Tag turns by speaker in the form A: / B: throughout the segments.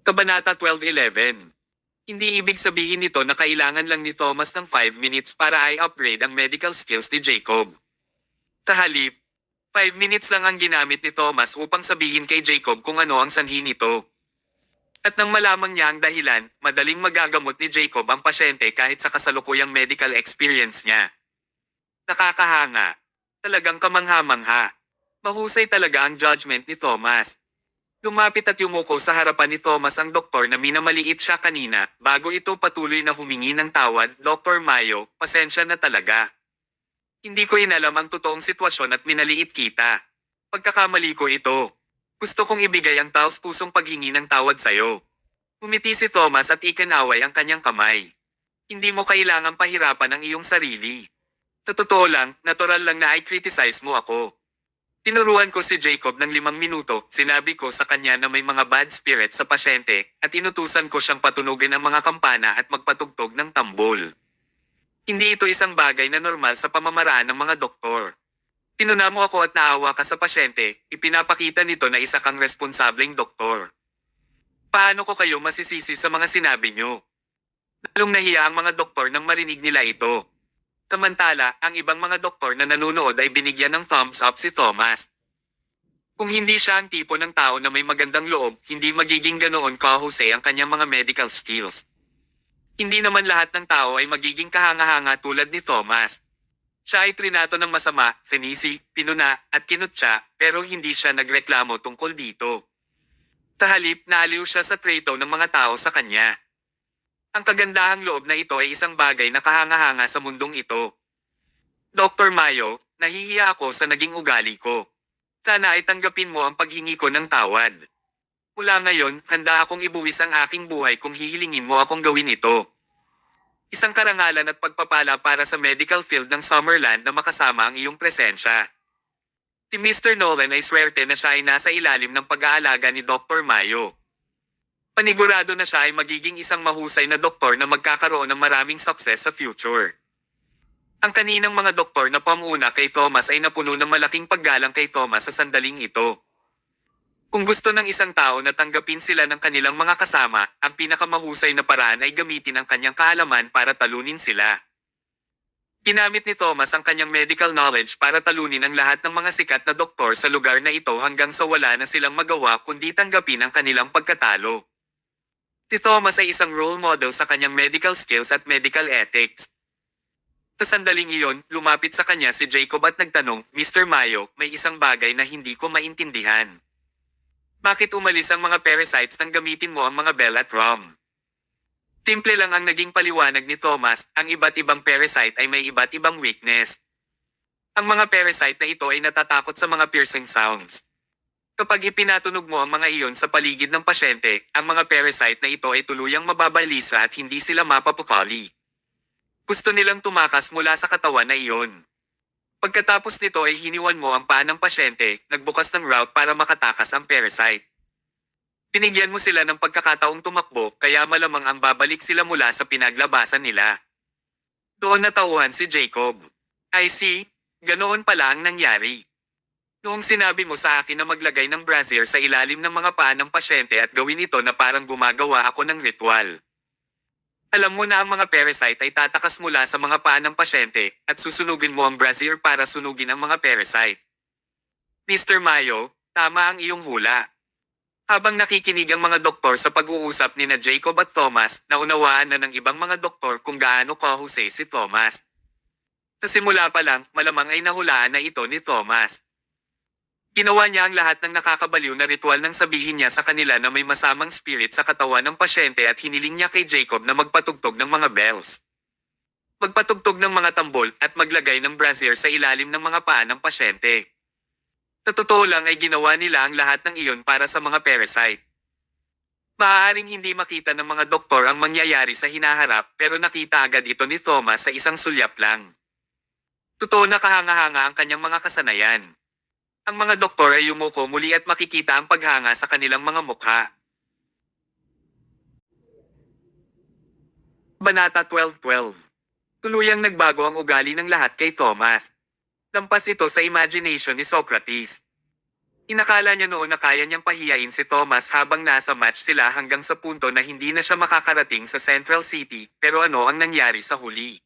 A: Kabanata 12:11. Hindi ibig sabihin nito na kailangan lang ni Thomas ng 5 minutes para i-upgrade ang medical skills ni Jacob. Sa halip, 5 minutes lang ang ginamit ni Thomas upang sabihin kay Jacob kung ano ang sanhi nito. At nang malamang niya ang dahilan, madaling magagamot ni Jacob ang pasyente kahit sa kasalukuyang medical experience niya. Nakakahanga. Talagang kamangha-mangha. Mahusay talaga ang judgment ni Thomas. Lumapit at yumuko sa harapan ni Thomas ang doktor na minamaliit siya kanina, bago ito patuloy na humingi ng tawad. Dr. Mayo, pasensya na talaga. Hindi ko inalam ang totoong sitwasyon at minaliit kita. Pagkakamali ko ito. Gusto kong ibigay ang taos-pusong paghingi ng tawad sa'yo. Umiti si Thomas at ikinaway ang kanyang kamay. Hindi mo kailangang pahirapan ang iyong sarili. Sa totoo lang, natural lang na i-criticize mo ako. Tinuruan ko si Jacob ng 5 minuto, sinabi ko sa kanya na may mga bad spirits sa pasyente, at inutusan ko siyang patunugan ang mga kampana at magpatugtog ng tambol. Hindi ito isang bagay na normal sa pamamaraan ng mga doktor. Tinuna mo ako at naawa ka sa pasyente, ipinapakita nito na isa kang responsableng doktor. Paano ko kayo masisisi sa mga sinabi nyo? Lalong nahiya ang mga doktor nang marinig nila ito. Samantala, ang ibang mga doktor na nanunood ay binigyan ng thumbs up si Thomas. Kung hindi siya ang tipo ng tao na may magandang loob, hindi magiging ganoon kahusay ang kanyang mga medical skills. Hindi naman lahat ng tao ay magiging kahanga-hanga tulad ni Thomas. Siya ay trinato ng masama, sinisi, pinuna, at kinutya, pero hindi siya nagreklamo tungkol dito. Sa halip, naaliw siya sa trato ng mga tao sa kanya. Ang kagandahang loob na ito ay isang bagay na kahanga-hanga sa mundong ito. Dr. Mayo, nahihiya ako sa naging ugali ko. Sana ay tanggapin mo ang paghingi ko ng tawad. Mula ngayon, handa akong ibuwis ang aking buhay kung hihilingin mo akong gawin ito. Isang karangalan at pagpapala para sa medical field ng Summerland na makasama ang iyong presensya. Si Mr. Nolan ay swerte na siya ay nasa ilalim ng pag-aalaga ni Dr. Mayo. Panigurado na siya ay magiging isang mahusay na doktor na magkakaroon ng maraming success sa future. Ang kaninang mga doktor na pamuna kay Thomas ay napuno ng malaking paggalang kay Thomas sa sandaling ito. Kung gusto ng isang tao na tanggapin sila ng kanilang mga kasama, ang pinakamahusay na paraan ay gamitin ang kanyang kaalaman para talunin sila. Ginamit ni Thomas ang kanyang medical knowledge para talunin ang lahat ng mga sikat na doktor sa lugar na ito hanggang sa wala na silang magawa kundi tanggapin ang kanilang pagkatalo. Si Thomas ay isang role model sa kanyang medical skills at medical ethics. Sa sandaling iyon, lumapit sa kanya si Jacob at nagtanong, Mr. Mayo, may isang bagay na hindi ko maintindihan. Bakit umalis ang mga parasites nang gamitin mo ang mga bell at rum? Simple lang ang naging paliwanag ni Thomas, ang iba't ibang parasite ay may iba't ibang weakness. Ang mga parasite na ito ay natatakot sa mga piercing sounds. Kapag ipinatunog mo ang mga iyon sa paligid ng pasyente, ang mga parasite na ito ay tuluyang mababalisa at hindi sila mapapukali. Gusto nilang tumakas mula sa katawan na iyon. Pagkatapos nito ay hiniwan mo ang paa ng pasyente, nagbukas ng route para makatakas ang parasite. Pinigyan mo sila ng pagkakataong tumakbo, kaya malamang ang babalik sila mula sa pinaglabasan nila. Doon natauhan si Jacob. I see, ganoon pala ang nangyari. Noong sinabi mo sa akin na maglagay ng brazier sa ilalim ng mga paa ng pasyente at gawin ito na parang gumagawa ako ng ritual. Alam mo na ang mga parasite ay tatakas mula sa mga paa ng pasyente at susunugin mo ang brazier para sunugin ang mga parasite. Mr. Mayo, tama ang iyong hula. Habang nakikinig ang mga doktor sa pag-uusap ni na Jacob at Thomas, naunawaan na ng ibang mga doktor kung gaano kahusay si Thomas. Sa simula pa lang, malamang ay nahulaan na ito ni Thomas. Ginawa niya ang lahat ng nakakabaliw na ritual nang sabihin niya sa kanila na may masamang spirit sa katawan ng pasyente at hiniling niya kay Jacob na magpatugtog ng mga bells. Magpatugtog ng mga tambol at maglagay ng brazier sa ilalim ng mga paa ng pasyente. Sa totoo lang ay ginawa nila ang lahat ng iyon para sa mga parasite. Maaaring hindi makita ng mga doktor ang mangyayari sa hinaharap pero nakita agad ito ni Thomas sa isang sulyap lang. Totoo na kahanga-hanga ang kanyang mga kasanayan. Ang mga doktor ay yumuko muli at makikita ang paghanga sa kanilang mga mukha. Banata 12:12. Tuluyang nagbago ang ugali ng lahat kay Thomas. Lampas ito sa imagination ni Socrates. Inakala niya noon na kaya niyang pahiyain si Thomas habang nasa match sila hanggang sa punto na hindi na siya makakarating sa Central City, pero ano ang nangyari sa huli?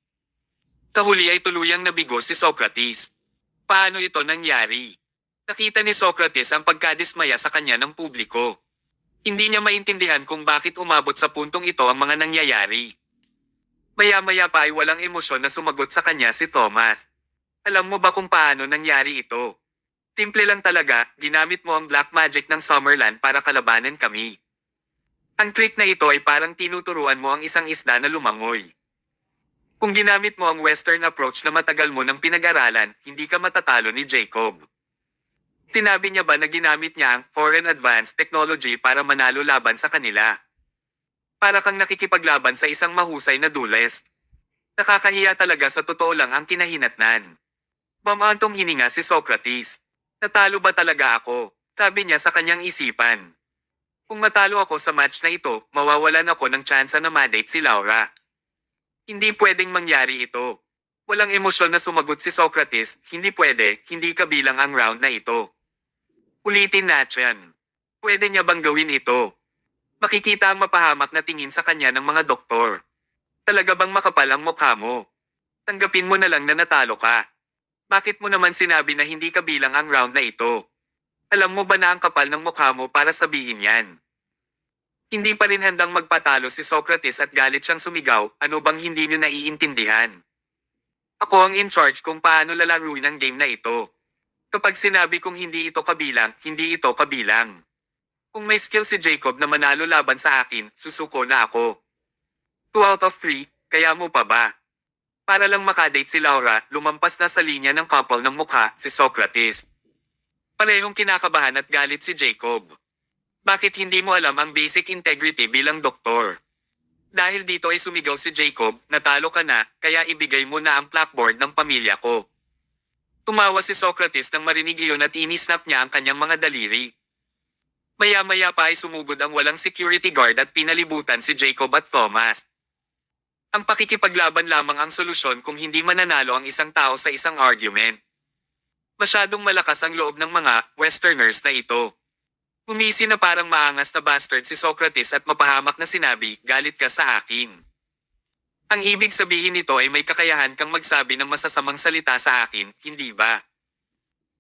A: Sa huli ay tuluyang nabigo si Socrates. Paano ito nangyari? Nakita ni Socrates ang pagkadismaya sa kanya ng publiko. Hindi niya maintindihan kung bakit umabot sa puntong ito ang mga nangyayari. Maya-maya pa ay walang emosyon na sumagot sa kanya si Thomas. Alam mo ba kung paano nangyari ito? Simple lang talaga, ginamit mo ang black magic ng Summerland para kalabanan kami. Ang trick na ito ay parang tinuturuan mo ang isang isda na lumangoy. Kung ginamit mo ang western approach na matagal mo nang pinag-aralan, hindi ka matatalo ni Jacob. Sinabi niya ba na ginamit niya ang foreign advanced technology para manalo laban sa kanila? Para kang nakikipaglaban sa isang mahusay na duelist. Nakakahiya talaga sa totoo lang ang kinahinatnan. Mamantong hininga si Socrates. Natalo ba talaga ako? Sabi niya sa kanyang isipan. Kung matalo ako sa match na ito, mawawalan ako ng tsansa na ma-date si Laura. Hindi pwedeng mangyari ito. Walang emosyon na sumagot si Socrates, hindi pwede, hindi kabilang ang round na ito. Ulitin natin. Pwede niya bang gawin ito? Makikita ang mapahamak na tingin sa kanya ng mga doktor. Talaga bang makapal ang mukha mo? Tanggapin mo na lang na natalo ka. Bakit mo naman sinabi na hindi kabilang ang round na ito? Alam mo ba na ang kapal ng mukha mo para sabihin yan? Hindi pa rin handang magpatalo si Socrates at galit siyang sumigaw, ano bang hindi niyo naiintindihan? Ako ang in charge kung paano lalaruin ang game na ito. Kapag sinabi kong hindi ito kabilang, hindi ito kabilang. Kung may skill si Jacob na manalo laban sa akin, susuko na ako. 2 out of 3, kaya mo pa ba? Para lang makadate si Laura, lumampas na sa linya ng couple ng mukha, si Socrates. Parehong kinakabahan at galit si Jacob. Bakit hindi mo alam ang basic integrity bilang doktor? Dahil dito ay sumigaw si Jacob, natalo ka na, kaya ibigay mo na ang blackboard ng pamilya ko. Tumawa si Socrates nang marinig iyon at inisnap niya ang kanyang mga daliri. Maya-maya pa ay sumugod ang walang security guard at pinalibutan si Jacob at Thomas. Ang pakikipaglaban lamang ang solusyon kung hindi mananalo ang isang tao sa isang argument. Masyadong malakas ang loob ng mga Westerners na ito. Umisi na parang maangas na bastard si Socrates at mapahamak na sinabi, galit ka sa akin. Ang ibig sabihin nito ay may kakayahan kang magsabi ng masasamang salita sa akin, hindi ba?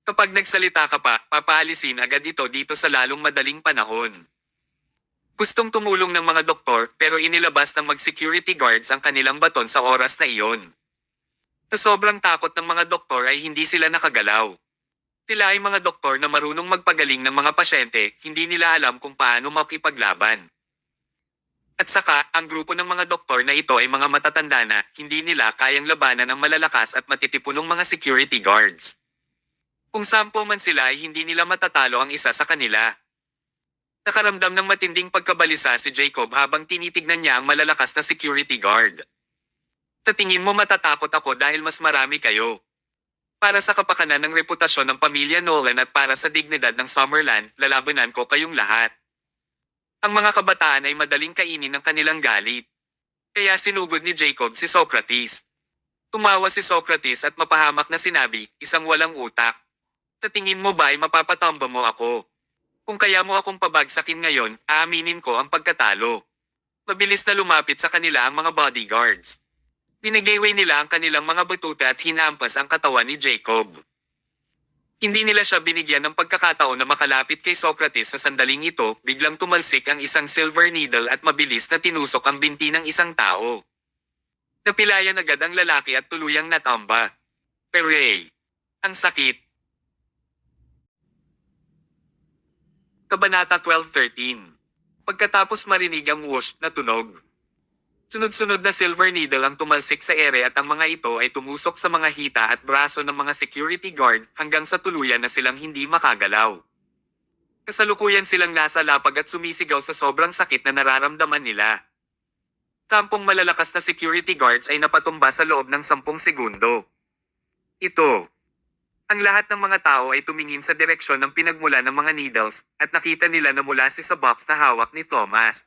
A: Kapag nagsalita ka pa, papaalisin agad ito dito sa lalong madaling panahon. Gustong tumulong ng mga doktor pero inilabas ng mag-security guards ang kanilang baton sa oras na iyon. Sa sobrang takot ng mga doktor ay hindi sila nakagalaw. Sila ay mga doktor na marunong magpagaling ng mga pasyente, hindi nila alam kung paano makipaglaban. At saka, ang grupo ng mga doktor na ito ay mga matatanda na, hindi nila kayang labanan ang malalakas at matitipunong mga security guards. Kung 10 man sila ay hindi nila matatalo ang isa sa kanila. Nakaramdam ng matinding pagkabalisa si Jacob habang tinitignan niya ang malalakas na security guard. Sa tingin mo matatakot ako dahil mas marami kayo. Para sa kapakanan ng reputasyon ng pamilya Nolan at para sa dignidad ng Summerland, lalabanan ko kayong lahat. Ang mga kabataan ay madaling kainin ng kanilang galit. Kaya sinugod ni Jacob si Socrates. Tumawa si Socrates at mapahamak na sinabi, isang walang utak. Sa tingin mo ba ay mapapatamba mo ako? Kung kaya mo akong pabagsakin ngayon, aaminin ko ang pagkatalo. Mabilis na lumapit sa kanila ang mga bodyguards. Dinigayway nila ang kanilang mga batuta at hinampas ang katawan ni Jacob. Hindi nila siya binigyan ng pagkakataon na makalapit kay Socrates sa sandaling ito, biglang tumalsik ang isang silver needle at mabilis na tinusok ang binti ng isang tao. Napilayan agad ang lalaki at tuluyang natamba. Pero ang sakit. Kabanata 12:13. Pagkatapos marinig ang whoosh na tunog. Sunod-sunod na silver needle ang tumalsik sa ere at ang mga ito ay tumusok sa mga hita at braso ng mga security guard hanggang sa tuluyan na silang hindi makagalaw. Kasalukuyan silang nasa lapag at sumisigaw sa sobrang sakit na nararamdaman nila. 10 malalakas na security guards ay napatumba sa loob ng 10 segundo. Ito. Ang lahat ng mga tao ay tumingin sa direksyon ng pinagmula ng mga needles at nakita nila na mula sa box na hawak ni Thomas.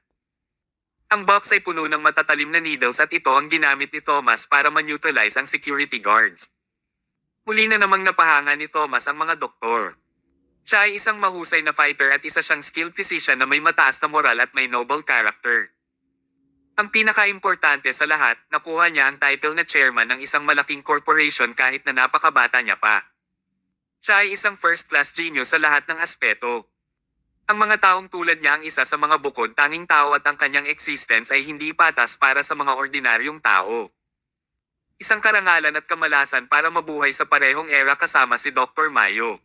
A: Ang box ay puno ng matatalim na needles at ito ang ginamit ni Thomas para ma-neutralize ang security guards. Muli na namang napahanga ni Thomas ang mga doktor. Siya ay isang mahusay na fighter at isa siyang skilled physician na may mataas na moral at may noble character. Ang pinaka-importante sa lahat, nakuha niya ang title na chairman ng isang malaking corporation kahit na napakabata niya pa. Siya ay isang first-class genius sa lahat ng aspeto. Ang mga taong tulad niya ang isa sa mga bukod tanging tao at ang kanyang existence ay hindi patas para sa mga ordinaryong tao. Isang karangalan at kamalasan para mabuhay sa parehong era kasama si Dr. Mayo.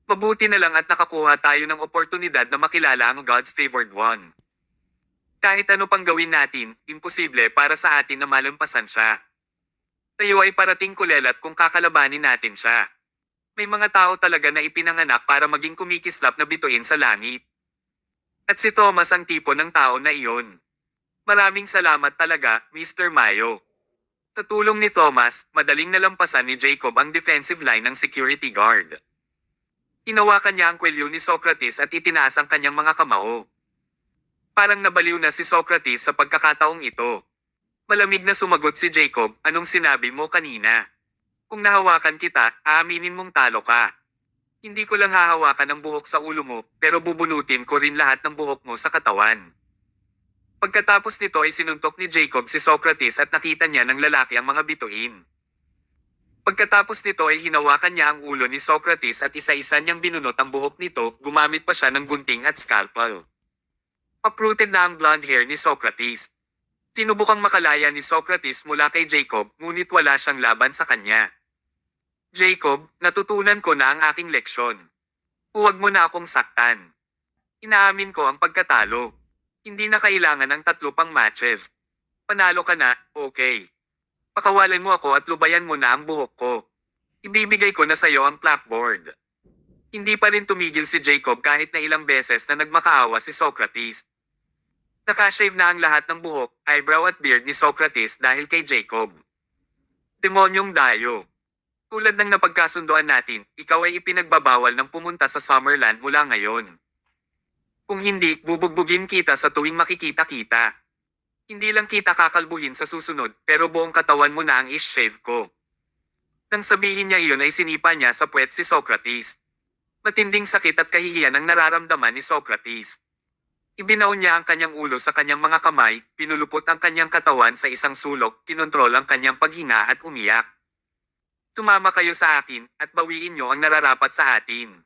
A: Mabuti na lang at nakakuha tayo ng oportunidad na makilala ang God's favored one. Kahit ano pang gawin natin, imposible para sa atin na malampasan siya. Tayo ay parating kulelat kung kakalabanin natin siya. May mga tao talaga na ipinanganak para maging kumikislap na bituin sa langit. At si Thomas ang tipo ng tao na iyon. Maraming salamat talaga, Mr. Mayo. Sa tulong ni Thomas, madaling nalampasan ni Jacob ang defensive line ng security guard. Hinawakan niya ang kwelyo ni Socrates at itinaas ang kanyang mga kamao. Parang nabaliw na si Socrates sa pagkakataong ito. Malamig na sumagot si Jacob, anong sinabi mo kanina? Kung nahawakan kita, aaminin mong talo ka. Hindi ko lang hahawakan ang buhok sa ulo mo, pero bubunutin ko rin lahat ng buhok mo sa katawan. Pagkatapos nito ay sinuntok ni Jacob si Socrates at nakita niya ng lalaki ang mga bituin. Pagkatapos nito ay hinawakan niya ang ulo ni Socrates at isa-isa niyang binunot ang buhok nito, gumamit pa siya ng gunting at scalpel. Uprooted na ang blonde hair ni Socrates. Tinubukang makalaya ni Socrates mula kay Jacob, ngunit wala siyang laban sa kanya. Jacob, natutunan ko na ang aking leksyon. Huwag mo na akong saktan. Inaamin ko ang pagkatalo. Hindi na kailangan ng 3 pang matches. Panalo ka na, okay. Pakawalan mo ako at lubayan mo na ang buhok ko. Ibibigay ko na sayo ang blackboard. Hindi pa rin tumigil si Jacob kahit na ilang beses na nagmakaawa si Socrates. Nakashave na ang lahat ng buhok, eyebrow at beard ni Socrates dahil kay Jacob. Demonyong dayo. Tulad ng napagkasundoan natin, ikaw ay ipinagbabawal ng pumunta sa Summerland mula ngayon. Kung hindi, bubugbugin kita sa tuwing makikita-kita. Hindi lang kita kakalbuhin sa susunod, pero buong katawan mo na ang is-shave ko. Nang sabihin niya iyon ay sinipa niya sa puwet si Socrates. Matinding sakit at kahihiyan ang nararamdaman ni Socrates. Ibinaon niya ang kanyang ulo sa kanyang mga kamay, pinulupot ang kanyang katawan sa isang sulok, kinontrol ang kanyang paghinga at umiyak. Sumama kayo sa akin, at bawiin niyo ang nararapat sa atin.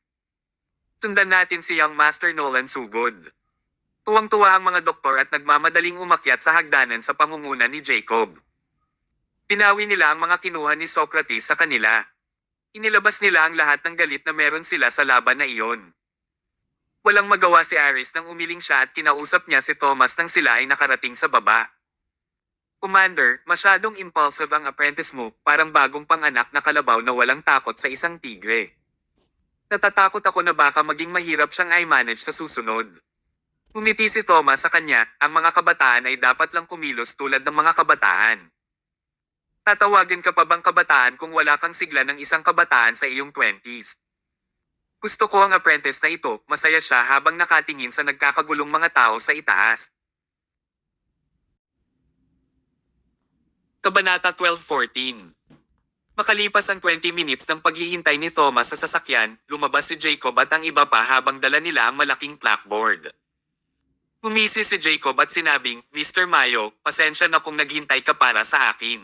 A: Sundan natin si Young Master Nolan Sugod. Tuwang-tuwa ang mga doktor at nagmamadaling umakyat sa hagdanan sa pangunguna ni Jacob. Pinawi nila ang mga kinuha ni Socrates sa kanila. Inilabas nila ang lahat ng galit na meron sila sa laban na iyon. Walang magawa si Aris nang umiling siya at kinausap niya si Thomas nang sila ay nakarating sa baba. Commander, masyadong impulsive ang apprentice mo, parang bagong panganak na kalabaw na walang takot sa isang tigre. Natatakot ako na baka maging mahirap siyang i-manage sa susunod. Umiti si Thomas sa kanya, ang mga kabataan ay dapat lang kumilos tulad ng mga kabataan. Tatawagin ka pa bang kabataan kung wala kang sigla ng isang kabataan sa iyong 20s? Gusto ko ang apprentice na ito, masaya siya habang nakatingin sa nagkakagulong mga tao sa itaas. Kabanata 12:14. Makalipas ang 20 minutes ng paghihintay ni Thomas sa sasakyan, lumabas si Jacob at ang iba pa habang dala nila ang malaking blackboard. Umisi si Jacob at sinabing, Mr. Mayo, pasensya na kung naghintay ka para sa akin.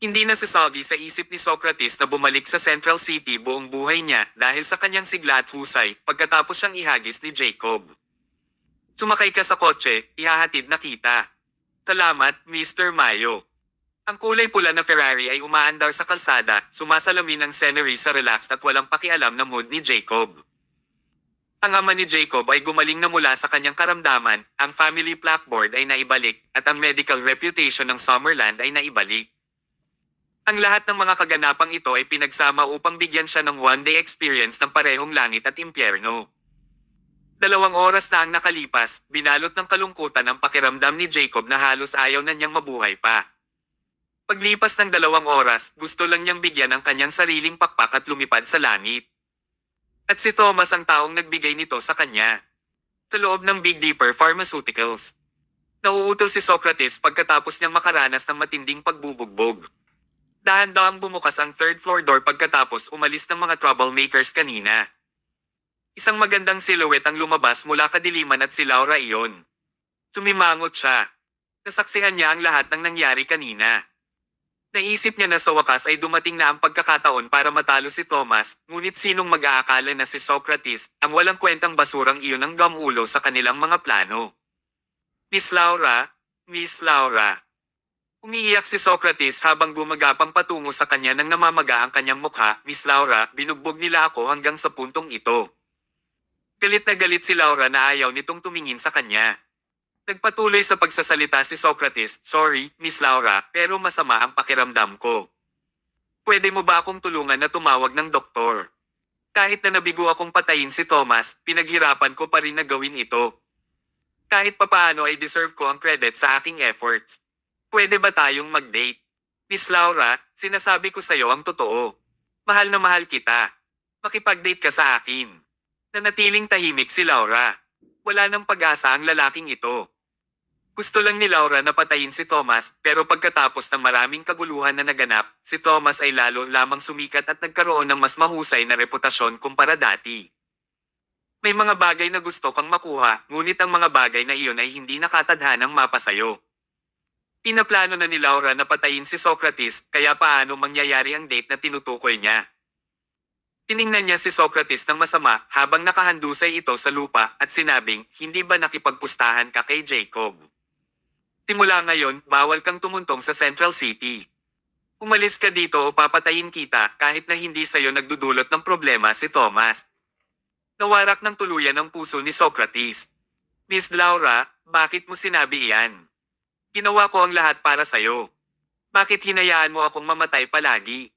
A: Hindi nasasagi sa isip ni Socrates na bumalik sa Central City buong buhay niya dahil sa kanyang sigla at husay pagkatapos siyang ihagis ni Jacob. Sumakay ka sa kotse, ihahatid na kita. Salamat, Mr. Mayo. Ang kulay pula na Ferrari ay umaandar sa kalsada, sumasalamin ang scenery sa relaxed at walang pakialam na mood ni Jacob. Ang ama ni Jacob ay gumaling na mula sa kanyang karamdaman, ang family blackboard ay naibalik, at ang medical reputation ng Summerland ay naibalik. Ang lahat ng mga kaganapang ito ay pinagsama upang bigyan siya ng one-day experience ng parehong langit at impyerno. 2 oras na ang nakalipas, binalot ng kalungkutan ang pakiramdam ni Jacob na halos ayaw na niyang mabuhay pa. Paglipas ng 2 oras, gusto lang niyang bigyan ang kanyang sariling pakpak at lumipad sa langit. At si Thomas ang taong nagbigay nito sa kanya. Sa loob ng Big Dipper Pharmaceuticals. Nauutol si Socrates pagkatapos niyang makaranas ng matinding pagbubugbog. Dahan-dahang bumukas ang 3rd floor door pagkatapos umalis ng mga troublemakers kanina. Isang magandang silhouette ang lumabas mula kadiliman at si Laura iyon. Sumimangot siya. Nasaksihan niya ang lahat ng nangyari kanina. Naisip niya na sa wakas ay dumating na ang pagkakataon para matalo si Thomas, ngunit sinong mag-aakala na si Socrates, ang walang kwentang basurang iyon ang gamulo sa kanilang mga plano. Miss Laura, Miss Laura. Umiiyak si Socrates habang gumagapang patungo sa kanya nang namamaga ang kanyang mukha. Miss Laura, binugbog nila ako hanggang sa puntong ito. Galit na galit si Laura na ayaw nitong tumingin sa kanya. Nagpatuloy sa pagsasalita si Socrates, "Sorry, Miss Laura, pero masama ang pakiramdam ko. Pwede mo ba akong tulungan na tumawag ng doktor? Kahit na nabigo akong patayin si Thomas, pinaghirapan ko pa rin na gawin ito. Kahit papaano ay deserve ko ang credit sa aking efforts. Pwede ba tayong mag-date? Miss Laura, sinasabi ko sa'yo ang totoo. Mahal na mahal kita. Makipag-date ka sa akin." Nanatiling tahimik si Laura. Wala nang pag-asa ang lalaking ito. Gusto lang ni Laura na patayin si Thomas, pero pagkatapos ng maraming kaguluhan na naganap, si Thomas ay lalo lamang sumikat at nagkaroon ng mas mahusay na reputasyon kumpara dati. May mga bagay na gusto kang makuha, ngunit ang mga bagay na iyon ay hindi nakatadhanang mapasayo. Pinaplano na ni Laura na patayin si Socrates, kaya paano mangyayari ang date na tinutukoy niya? Tiningnan niya si Socrates ng masama habang nakahandusay ito sa lupa at sinabing, "Hindi ba nakipagpustahan ka kay Jacob? Simula ngayon, bawal kang tumuntong sa Central City. Umalis ka dito o papatayin kita kahit na hindi sa'yo nagdudulot ng problema si Thomas." Nawarak ng tuluyan ang puso ni Socrates. "Miss Laura, bakit mo sinabi iyan? Ginawa ko ang lahat para sa'yo. Bakit hinayaan mo akong mamatay palagi?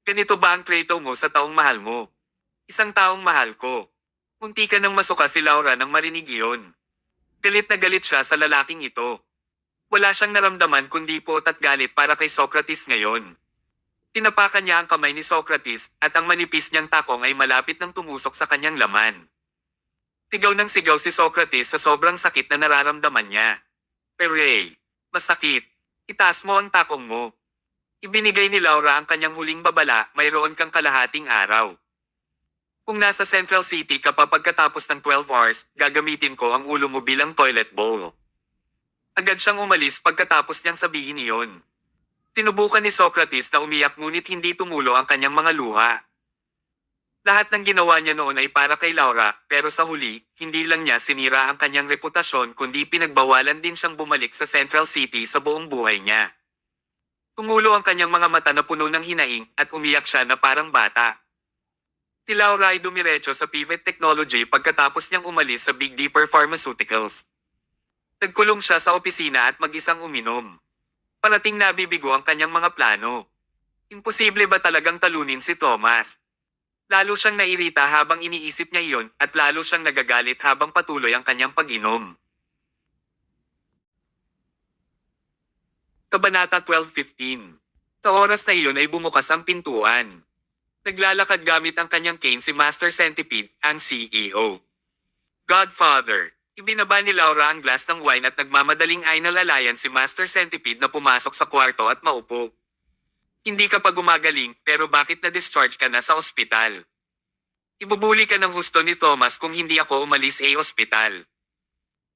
A: Ganito ba ang trato mo sa taong mahal mo? Isang taong mahal ko." Munti ka nang masuka si Laura nang marinig iyon. Galit na galit siya sa lalaking ito. Wala siyang naramdaman kundi puot at galit para kay Socrates ngayon. Tinapakan niya ang kamay ni Socrates at ang manipis niyang takong ay malapit nang tumusok sa kanyang laman. Sigaw ng sigaw si Socrates sa sobrang sakit na nararamdaman niya. "Pero masakit. Itaas mo ang takong mo." Ibinigay ni Laura ang kanyang huling babala, "Mayroon kang kalahating araw. Kung nasa Central City ka pa pagkatapos ng 12 hours, gagamitin ko ang ulo mo bilang toilet bowl." Agad siyang umalis pagkatapos niyang sabihin iyon. Tinubukan ni Socrates na umiyak ngunit hindi tumulo ang kanyang mga luha. Lahat ng ginawa niya noon ay para kay Laura, pero sa huli, hindi lang niya sinira ang kanyang reputasyon kundi pinagbawalan din siyang bumalik sa Central City sa buong buhay niya. Tumulo ang kanyang mga mata na puno ng hinaing at umiyak siya na parang bata. Si Laura ay dumiretso sa Pivot Technology pagkatapos niyang umalis sa Big Dipper Pharmaceuticals. Nagkulong siya sa opisina at mag-isang uminom. Parating nabibigo ang kanyang mga plano. Imposible ba talagang talunin si Thomas? Lalo siyang nairita habang iniisip niya iyon at lalo siyang nagagalit habang patuloy ang kanyang pag-inom. Kabanata 12:15. Sa oras na iyon ay bumukas ang pintuan. Naglalakad gamit ang kanyang cane si Master Centipede, ang CEO. "Godfather." Ibinaba ni Laura ang glass ng wine at nagmamadaling inalalayan si Master Centipede na pumasok sa kwarto at maupo. "Hindi ka pa gumagaling, pero bakit na-discharge ka na sa ospital? Ibubuli ka ng husto ni Thomas kung hindi ako umalis sa ospital."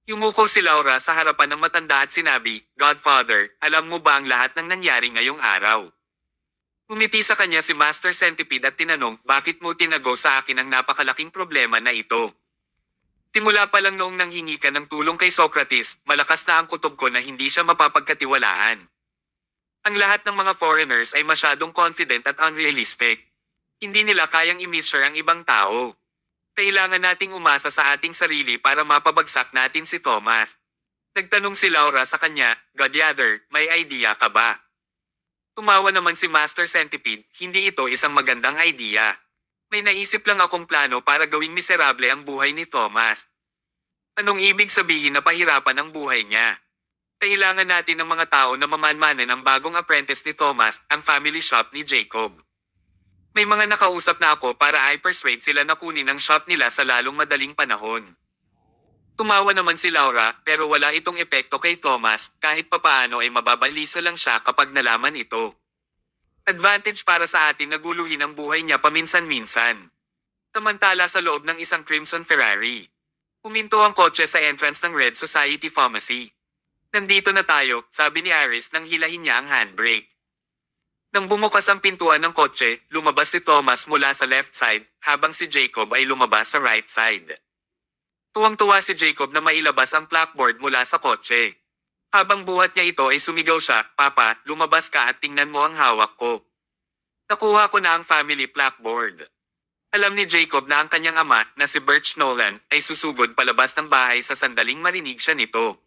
A: Yumuko si Laura sa harapan ng matanda at sinabi, "Godfather, alam mo ba ang lahat ng nangyari ngayong araw?" Umiti sa kanya si Master Centipede at tinanong, "Bakit mo tinago sa akin ang napakalaking problema na ito?" Simula pa lang noong nanghingi ka ng tulong kay Socrates, malakas na ang kutob ko na hindi siya mapapagkatiwalaan. Ang lahat ng mga foreigners ay masyadong confident at unrealistic. Hindi nila kayang i-measure ang ibang tao. Kailangan nating umasa sa ating sarili para mapabagsak natin si Thomas. Nagtanong si Laura sa kanya, "Godfather, may idea ka ba?" Tumawa naman si Master Centipede, "Hindi ito isang magandang idea. May naisip lang akong plano para gawing miserable ang buhay ni Thomas." "Anong ibig sabihin na pahirapan ang buhay niya?" "Kailangan natin ng mga tao na mamanmanan ang bagong apprentice ni Thomas, ang family shop ni Jacob. May mga nakausap na ako para i-persuade sila na kunin ang shop nila sa lalong madaling panahon." Tumawa naman si Laura, pero wala itong epekto kay Thomas, kahit papaano ay mababalisa lang siya kapag nalaman ito. Advantage para sa atin na guluhin ang buhay niya paminsan-minsan. Samantala sa loob ng isang crimson Ferrari. Huminto ang kotse sa entrance ng Red Society Pharmacy. Nandito na tayo, sabi ni Aris nang hilahin niya ang handbrake. Nang bumukas ang pintuan ng kotse, lumabas si Thomas mula sa left side, habang si Jacob ay lumabas sa right side. Tuwang-tuwa si Jacob na mailabas ang blackboard mula sa kotse. Habang buhat niya ito ay sumigaw siya, "Papa, lumabas ka at tingnan mo ang hawak ko. Nakuha ko na ang family blackboard." Alam ni Jacob na ang kanyang ama, na si Birch Nolan, ay susugod palabas ng bahay sa sandaling marinig siya nito.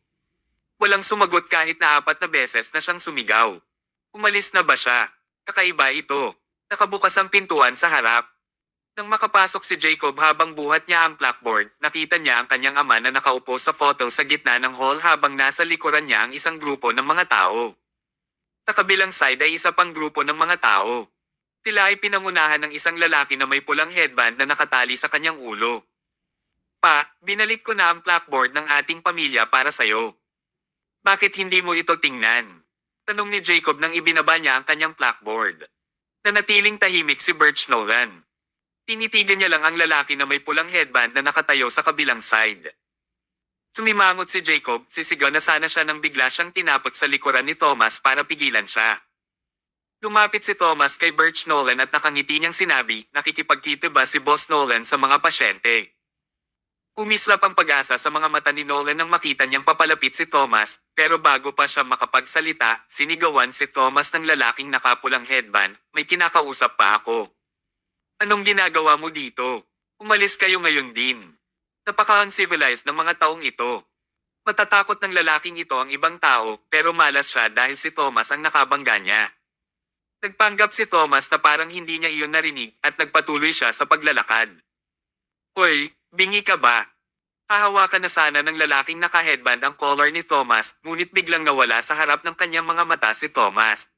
A: Walang sumagot kahit na 4 na beses na siyang sumigaw. Umalis na ba siya? Kakaiba ito. Nakabukas ang pintuan sa harap. Nang makapasok si Jacob habang buhat niya ang blackboard, nakita niya ang kanyang ama na nakaupo sa photo sa gitna ng hall habang nasa likuran niya ang isang grupo ng mga tao. Sa kabilang side ay isa pang grupo ng mga tao. Sila ay pinangunahan ng isang lalaki na may pulang headband na nakatali sa kanyang ulo. "Pa, binalik ko na ang blackboard ng ating pamilya para sa'yo. Bakit hindi mo ito tingnan?" Tanong ni Jacob nang ibinaba niya ang kanyang blackboard. Nanatiling tahimik si Birch Nolan. Tinitigan niya lang ang lalaki na may pulang headband na nakatayo sa kabilang side. Sumimangot si Jacob, sisigaw na sana siya nang bigla siyang tinapot sa likuran ni Thomas para pigilan siya. Lumapit si Thomas kay Birch Nolan at nakangiti niyang sinabi, "Nakikipagkita ba si Boss Nolan sa mga pasyente?" Umislap ang pag-asa sa mga mata ni Nolan nang makita niyang papalapit si Thomas, pero bago pa siya makapagsalita, sinigawan si Thomas ng lalaking nakapulang headband, "May kinakausap pa ako." "Anong ginagawa mo dito? Umalis kayo ngayon din." Napaka-uncivilized ng mga taong ito. Matatakot ng lalaking ito ang ibang tao, pero malas siya dahil si Thomas ang nakabangga niya. Nagpanggap si Thomas na parang hindi niya iyon narinig at nagpatuloy siya sa paglalakad. "Hoy, bingi ka ba?" Hahawakan na sana ng lalaking naka-headband ang collar ni Thomas, ngunit biglang nawala sa harap ng kanyang mga mata si Thomas.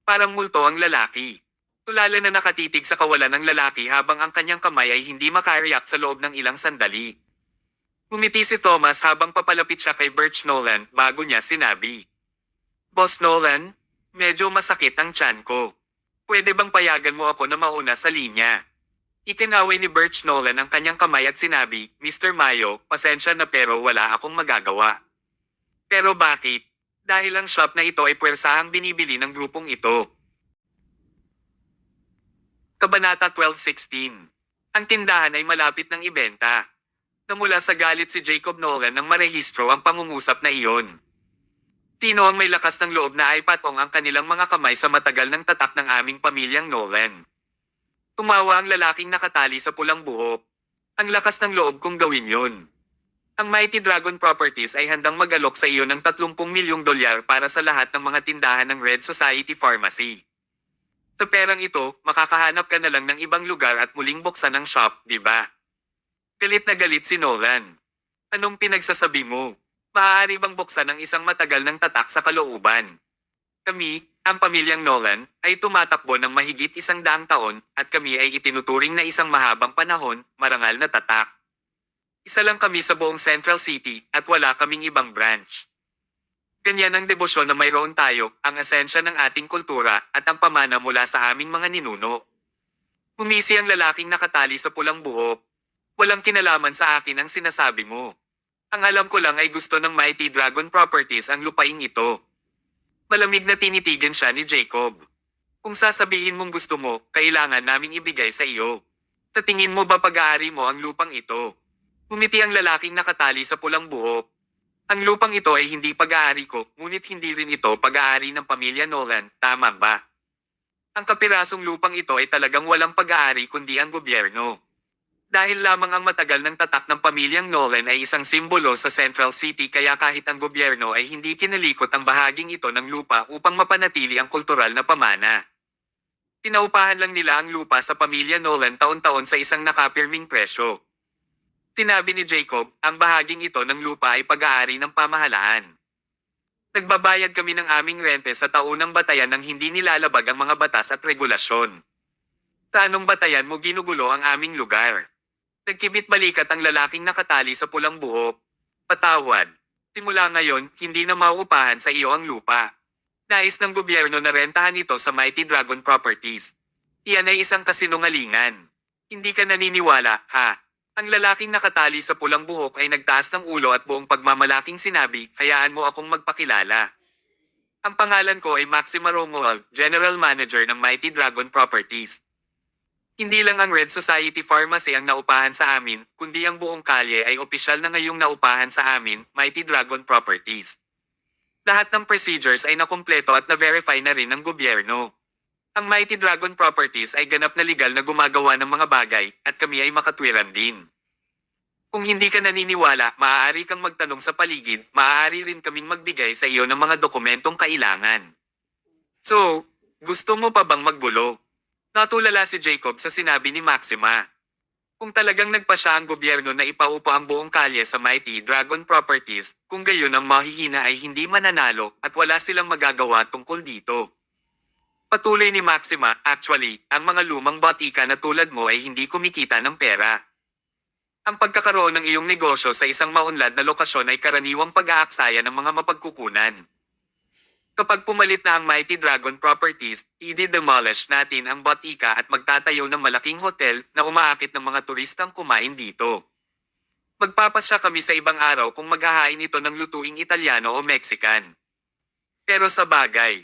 A: Parang multo ang lalaki. Tulala na nakatitig sa kawalan ng lalaki habang ang kanyang kamay ay hindi makareact sa loob ng ilang sandali. Ngumiti si Thomas habang papalapit siya kay Birch Nolan bago niya sinabi, "Boss Nolan, medyo masakit ang tiyan ko. Pwede bang payagan mo ako na mauna sa linya?" Itinaway ni Birch Nolan ang kanyang kamay at sinabi, "Mr. Mayo, pasensya na pero wala akong magagawa." "Pero bakit?" "Dahil ang shop na ito ay puwersahang binibili ng grupong ito." Kabanata 12:16. Ang tindahan ay malapit ng ibenta. Namula sa galit si Jacob Nolan nang marehistro ang pangungusap na iyon. Sino ang may lakas ng loob na ay patong ang kanilang mga kamay sa matagal ng tatak ng aming pamilyang Nolan? Tumawa ang lalaking nakatali sa pulang buhok. "Ang lakas ng loob kong gawin yun. Ang Mighty Dragon Properties ay handang mag-alok sa iyo ng 30 milyong dolyar para sa lahat ng mga tindahan ng Red Society Pharmacy. Sa perang ito, makakahanap ka na lang ng ibang lugar at muling buksan ang shop, di ba?" Galit na galit si Nolan. "Anong pinagsasabi mo? Maaari bang buksan ang isang matagal ng tatak sa kalooban? Kami, ang pamilyang Nolan, ay tumatakbo ng mahigit 100 taon, at kami ay itinuturing na isang mahabang panahon, marangal na tatak. Isa lang kami sa buong Central City, at wala kaming ibang branch. Ganyan ang debosyon na mayroon tayo, ang esensya ng ating kultura, at ang pamana mula sa aming mga ninuno." Humisi ang lalaking nakatali sa pulang buhok. "Walang kinalaman sa akin ang sinasabi mo. Ang alam ko lang ay gusto ng Mighty Dragon Properties ang lupaing ito." Malamig na tinitigan siya ni Jacob. "Kung sasabihin mong gusto mo, kailangan naming ibigay sa iyo. Sa tingin mo ba pag-aari mo ang lupang ito?" Umiti ang lalaking nakatali sa pulang buhok. "Ang lupang ito ay hindi pag-aari ko, ngunit hindi rin ito pag-aari ng pamilya Nolan, tama ba? Ang kapirasong lupang ito ay talagang walang pag-aari kundi ang gobyerno. Dahil lamang ang matagal ng tatak ng pamilyang Nolan ay isang simbolo sa Central City kaya kahit ang gobyerno ay hindi kinalikot ang bahaging ito ng lupa upang mapanatili ang kultural na pamana. Pinaupahan lang nila ang lupa sa pamilya Nolan taon-taon sa isang nakapirming presyo." Sinabi ni Jacob, "Ang bahaging ito ng lupa ay pag-aari ng pamahalaan. Nagbabayad kami ng aming rente sa taunang batayan nang hindi nilalabag ang mga batas at regulasyon. Sa anong batayan mo ginugulo ang aming lugar?" Nagkibit balikat ang lalaking nakatali sa pulang buhok. "Patawad. Simula ngayon, hindi na mauupahan sa iyo ang lupa. Nais ng gobyerno na rentahan ito sa Mighty Dragon Properties. Iyan ay isang kasinungalingan. Hindi ka naniniwala, ha? Ang lalaking nakatali sa pulang buhok ay nagtaas ng ulo at buong pagmamalaking sinabi, hayaan mo akong magpakilala. Ang pangalan ko ay Maxima Romuald, General Manager ng Mighty Dragon Properties. Hindi lang ang Red Society Pharmacy ang naupahan sa amin, kundi ang buong kalye ay opisyal na ngayong naupahan sa amin, Mighty Dragon Properties. Lahat ng procedures ay nakumpleto at na-verify na rin ng gobyerno. Ang Mighty Dragon Properties ay ganap na legal na gumagawa ng mga bagay, at kami ay makatwiran din. Kung hindi ka naniniwala, maaari kang magtanong sa paligid, maaari rin kaming magbigay sa iyo ng mga dokumentong kailangan. So, gusto mo pa bang maggulo? Natulala si Jacob sa sinabi ni Maxima. Kung talagang nagpasya ang gobyerno na ipaupo ang buong kalye sa Mighty Dragon Properties, kung gayon ang mahihina ay hindi mananalo at wala silang magagawa tungkol dito. Patuloy ni Maxima, actually, ang mga lumang batika na tulad mo ay hindi kumikita ng pera. Ang pagkakaroon ng iyong negosyo sa isang maunlad na lokasyon ay karaniwang pag-aaksaya ng mga mapagkukunan. Kapag pumalit na ang Mighty Dragon Properties, i-demolish natin ang batika at magtatayo ng malaking hotel na umaakit ng mga turistang kumain dito. Magpapasya kami sa ibang araw kung maghahain ito ng lutuing Italiano o Mexican. Pero sa bagay,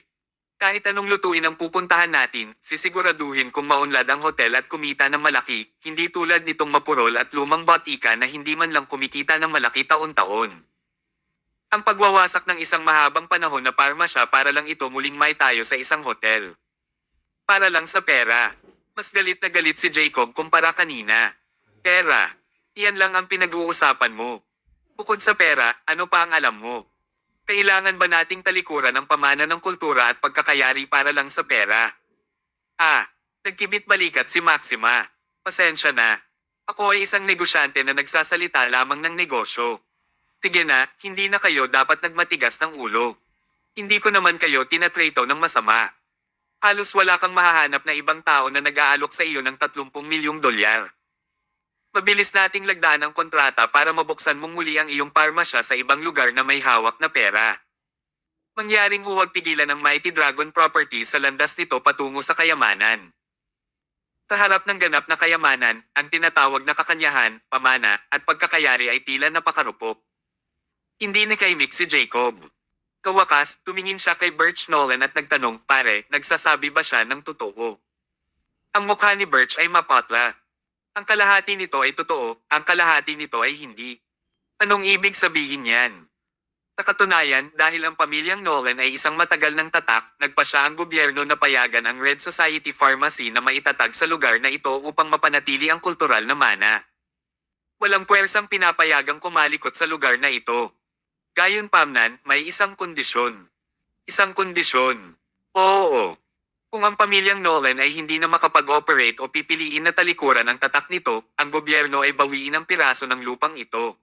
A: kahit anong lutuin ang pupuntahan natin, sisiguraduhin kung maunlad ang hotel at kumita ng malaki, hindi tulad nitong mapurol at lumang batika na hindi man lang kumikita ng malaki taon-taon. Ang pagwawasak ng isang mahabang panahon na parmasya para lang ito muling may tayo sa isang hotel. Para lang sa pera. Mas galit na galit si Jacob kumpara kanina. Pera. Iyan lang ang pinag-uusapan mo. Bukod sa pera, ano pa ang alam mo? Kailangan ba nating talikuran ang pamana ng kultura at pagkakayari para lang sa pera? Nagkibit balikat si Maxima. Pasensya na. Ako ay isang negosyante na nagsasalita lamang ng negosyo. Sige na, hindi na kayo dapat nagmatigas ng ulo. Hindi ko naman kayo tinatrato ng masama. Halos wala kang mahahanap na ibang tao na nag-aalok sa iyo ng 30 milyong dolyar. Mabilis nating lagdaan ang kontrata para mabuksan mong muli ang iyong parmasya sa ibang lugar na may hawak na pera. Mangyaring huwag pigilan ng Mighty Dragon Properties sa landas nito patungo sa kayamanan. Sa harap ng ganap na kayamanan, ang tinatawag na kakanyahan, pamana, at pagkakayari ay tila napakarupok. Hindi nakaimik si Jacob. Kawakas, tumingin siya kay Birch Nolan at nagtanong, pare, nagsasabi ba siya ng totoo? Ang mukha ni Birch ay mapatla. Ang kalahati nito ay totoo, ang kalahati nito ay hindi. Anong ibig sabihin yan? Sa katunayan, dahil ang pamilyang Nolan ay isang matagal ng tatak, nagpasya ang gobyerno na payagan ang Red Society Pharmacy na maitatag sa lugar na ito upang mapanatili ang kultural na mana. Walang puwersang pinapayagang kumalikot sa lugar na ito. Gayunpamnan, may isang kondisyon. Isang kondisyon. Oo. Kung ang pamilyang Nolan ay hindi na makapag-operate o pipiliin na talikuran ang tatak nito, ang gobyerno ay bawiin ang piraso ng lupang ito.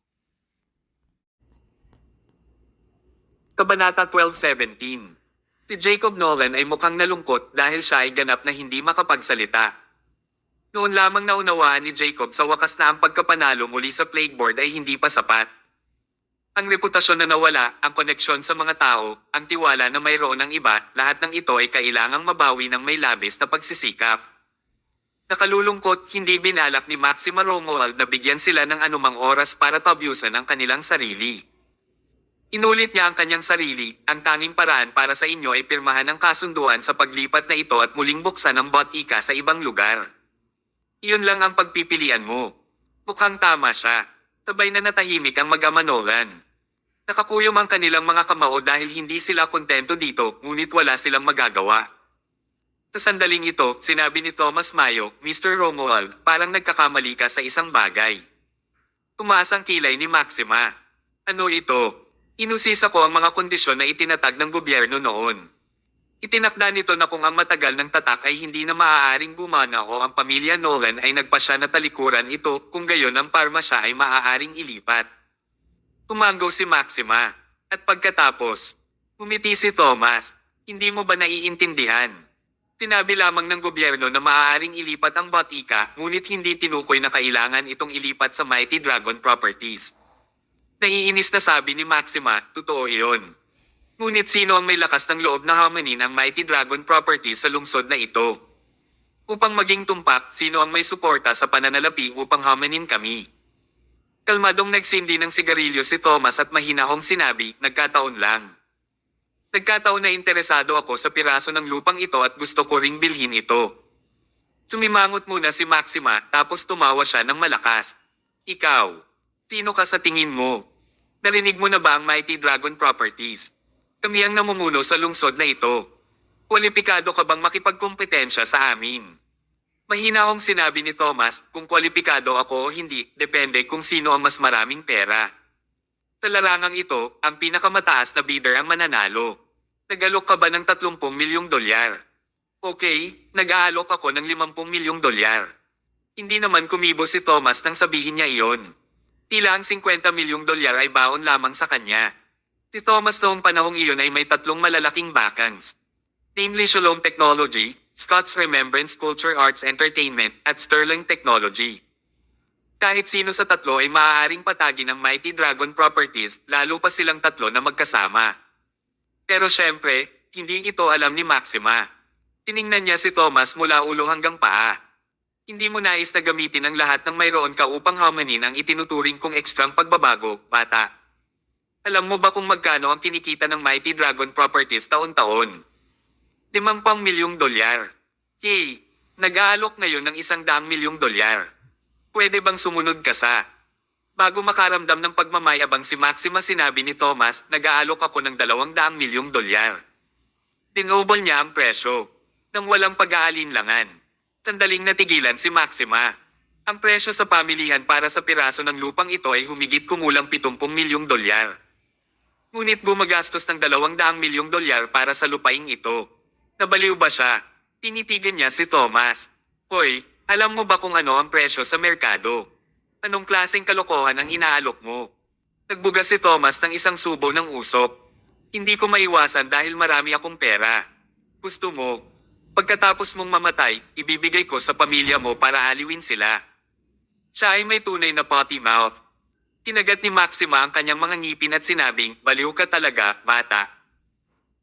A: Kabanata 12:17. Si Jacob Nolan ay mukhang nalungkot dahil siya ay ganap na hindi makapagsalita. Noon lamang naunawaan ni Jacob sa wakas na ang pagkapanalo muli sa plagueboard ay hindi pa sapat. Ang reputasyon na nawala, ang koneksyon sa mga tao, ang tiwala na mayroon ng iba, lahat ng ito ay kailangang mabawi ng may labis na pagsisikap. Nakalulungkot, hindi binalak ni Maxima Romuald na bigyan sila ng anumang oras para tabyusan ang kanilang sarili. Inulit niya ang kanyang sarili, ang tanging paraan para sa inyo ay pirmahan ang kasunduan sa paglipat na ito at muling buksan ang batika sa ibang lugar. Iyon lang ang pagpipilian mo. Mukhang tama siya. Sabay na natahimik ang mag-ama Nolan. Nakakuyom ang kanilang mga kamao dahil hindi sila kontento dito, ngunit wala silang magagawa. Sa sandaling ito, sinabi ni Thomas Mayo, Mr. Romuald, parang nagkakamali ka sa isang bagay. Tumaas ang kilay ni Maxima. Ano ito? Inusisa ko ang mga kondisyon na itinatag ng gobyerno noon. Itinakda nito na kung ang matagal ng tatak ay hindi na maaaring gumana o ang pamilya Nolan ay nagpasya na talikuran ito, kung gayon ang parmasya ay maaaring ilipat. Tumango si Maxima. At pagkatapos, umiti si Thomas. Hindi mo ba naiintindihan? Sinabi lamang ng gobyerno na maaaring ilipat ang batika, ngunit hindi tinukoy na kailangan itong ilipat sa Mighty Dragon Properties. Naiinis na sabi ni Maxima, totoo iyon. Ngunit sino ang may lakas ng loob na hamanin ang Mighty Dragon Properties sa lungsod na ito? Upang maging tumpak, sino ang may suporta sa pananalapi upang hamanin kami? Kalmadong nagsindi ng sigarilyo si Thomas at mahinahong sinabi, nagkataon lang. Nagkataon na interesado ako sa piraso ng lupang ito at gusto ko ring bilhin ito. Sumimangot muna si Maxima tapos tumawa siya ng malakas. Ikaw, sino ka sa tingin mo? Narinig mo na ba ang Mighty Dragon Properties? Kami ang namumuno sa lungsod na ito. Kwalipikado ka bang makipagkompetensya sa amin? Mahinahong sinabi ni Thomas, kung kwalipikado ako o hindi, depende kung sino ang mas maraming pera. Sa larangang ito, ang pinakamataas na bidder ang mananalo. Nag-alok ka ba ng 30 milyong dolyar? Okay, nag-aalok ako ng 50 milyong dolyar. Hindi naman kumibo si Thomas nang sabihin niya iyon. Tila ang 50 milyong dolyar ay baon lamang sa kanya. Si Thomas noong panahong iyon ay may 3 malalaking backings. Namely Shalom Technology, Scott's Remembrance Culture Arts Entertainment, at Sterling Technology. Kahit sino sa tatlo ay maaaring patagin ng Mighty Dragon Properties, lalo pa silang tatlo na magkasama. Pero syempre, hindi ito alam ni Maxima. Tiningnan niya si Thomas mula ulo hanggang paa. Hindi mo nais na gamitin ang lahat ng mayroon ka upang hamanin ang itinuturing kong ekstrang pagbabago, bata. Alam mo ba kung magkano ang kinikita ng Mighty Dragon Properties taon-taon? 50 milyong dolyar. Hey, nag-aalok ngayon ng 100 milyong dolyar. Pwede bang sumunod ka sa? Bago makaramdam ng pagmamayabang si Maxima sinabi ni Thomas, nag-aalok ako ng 200 milyong dolyar. Tinobol niya ang presyo. Nang walang pag-aalinlangan. Sandaling natigilan si Maxima. Ang presyo sa pamilihan para sa piraso ng lupang ito ay humigit kumulang 70 milyong dolyar. Ngunit gumagastos ng 200 milyong dolyar para sa lupaing ito. Nabaliw ba siya? Tinitigan niya si Thomas. Hoy, alam mo ba kung ano ang presyo sa merkado? Anong klaseng kalokohan ang inaalok mo? Nagbuga si Thomas ng isang subo ng usok. Hindi ko maiwasan dahil marami akong pera. Gusto mo? Pagkatapos mong mamatay, ibibigay ko sa pamilya mo para aliwin sila. Siya ay may tunay na potty mouth. Kinagat ni Maxima ang kanyang mga ngipin at sinabing, baliw ka talaga, bata.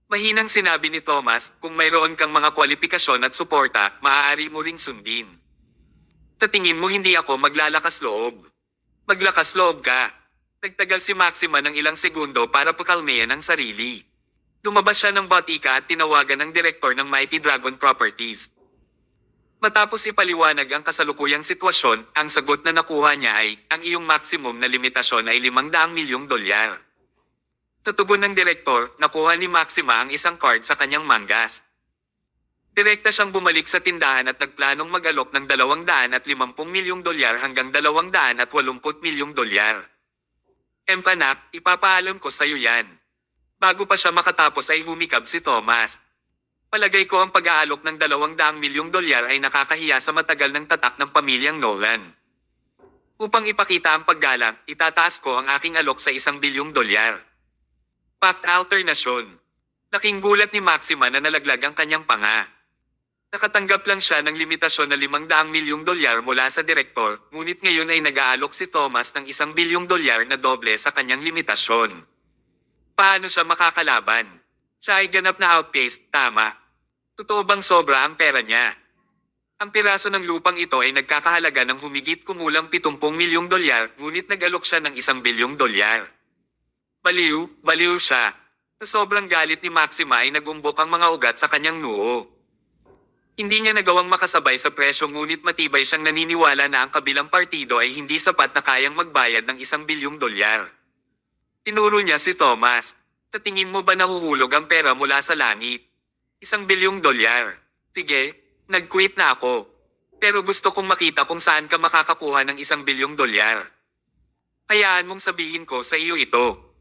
A: Mahinang sinabi ni Thomas, kung mayroon kang mga kwalifikasyon at suporta, maaari mo ring sundin. Sa tingin mo hindi ako maglalakas loob. Maglakas loob ka. Nagtagal si Maxima ng ilang segundo para pakalmayan ang sarili. Lumabas siya ng botika at tinawagan ng direktor ng Mighty Dragon Properties. Matapos ipaliwanag ang kasalukuyang sitwasyon, ang sagot na nakuha niya ay, ang iyong maximum na limitasyon ay 500 milyong dolyar. Sa tugon ng direktor, nakuha ni Maxima ang isang card sa kanyang manggas. Direkta siyang bumalik sa tindahan at nagplanong mag-alok ng 250 milyong dolyar hanggang 280 milyong dolyar. Empanak, ipapaalam ko sa'yo yan. Bago pa siya makatapos ay humikab si Thomas. Palagay ko ang pag-aalok ng 200 milyong dolyar ay nakakahiya sa matagal ng tatak ng pamilyang Nolan. Upang ipakita ang paggalang, itataas ko ang aking alok sa 1 bilyong dolyar. Path alternasyon. Laking gulat ni Maxima na nalaglag ang kanyang panga. Nakatanggap lang siya ng limitasyon na 500 milyong dolyar mula sa direktor, ngunit ngayon ay nag-aalok si Thomas ng 1 bilyong dolyar na doble sa kanyang limitasyon. Paano siya makakalaban? Siya ay ganap na outpaced, tama. Totoo bang sobra ang pera niya? Ang piraso ng lupang ito ay nagkakahalaga ng humigit kumulang 70 milyong dolyar, ngunit nag-alok siya ng 1 bilyong dolyar. Baliw siya. Sa sobrang galit ni Maxima ay nagumbok ang mga ugat sa kanyang noo. Hindi niya nagawang makasabay sa presyo ngunit matibay siyang naniniwala na ang kabilang partido ay hindi sapat na kayang magbayad ng 1 bilyong dolyar. Tinuro niya si Thomas. Sa tingin mo ba nahuhulog ang pera mula sa langit? 1 bilyong dolyar. Sige, nag-quit na ako. Pero gusto kong makita kung saan ka makakakuha ng 1 bilyong dolyar. Hayaan mong sabihin ko sa iyo ito.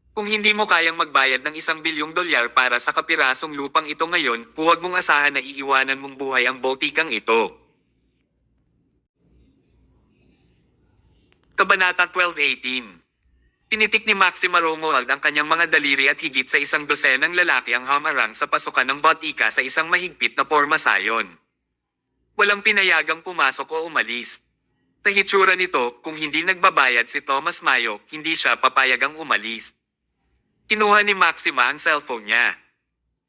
A: Kung hindi mo kayang magbayad ng 1 bilyong dolyar para sa kapirasong lupang ito ngayon, huwag mong asahan na iiwanan mong buhay ang botikang ito. Kabanata 12:18. Tinitik ni Maxima Romuald ang kanyang mga daliri at higit sa 100 lalaki ang hamarang sa pasukan ng botika sa isang mahigpit na pormasayon. Walang pinayagang pumasok o umalis. Sa hitsura nito, kung hindi nagbabayad si Thomas Mayo, hindi siya papayagang umalis. Kinuha ni Maxima ang cellphone niya.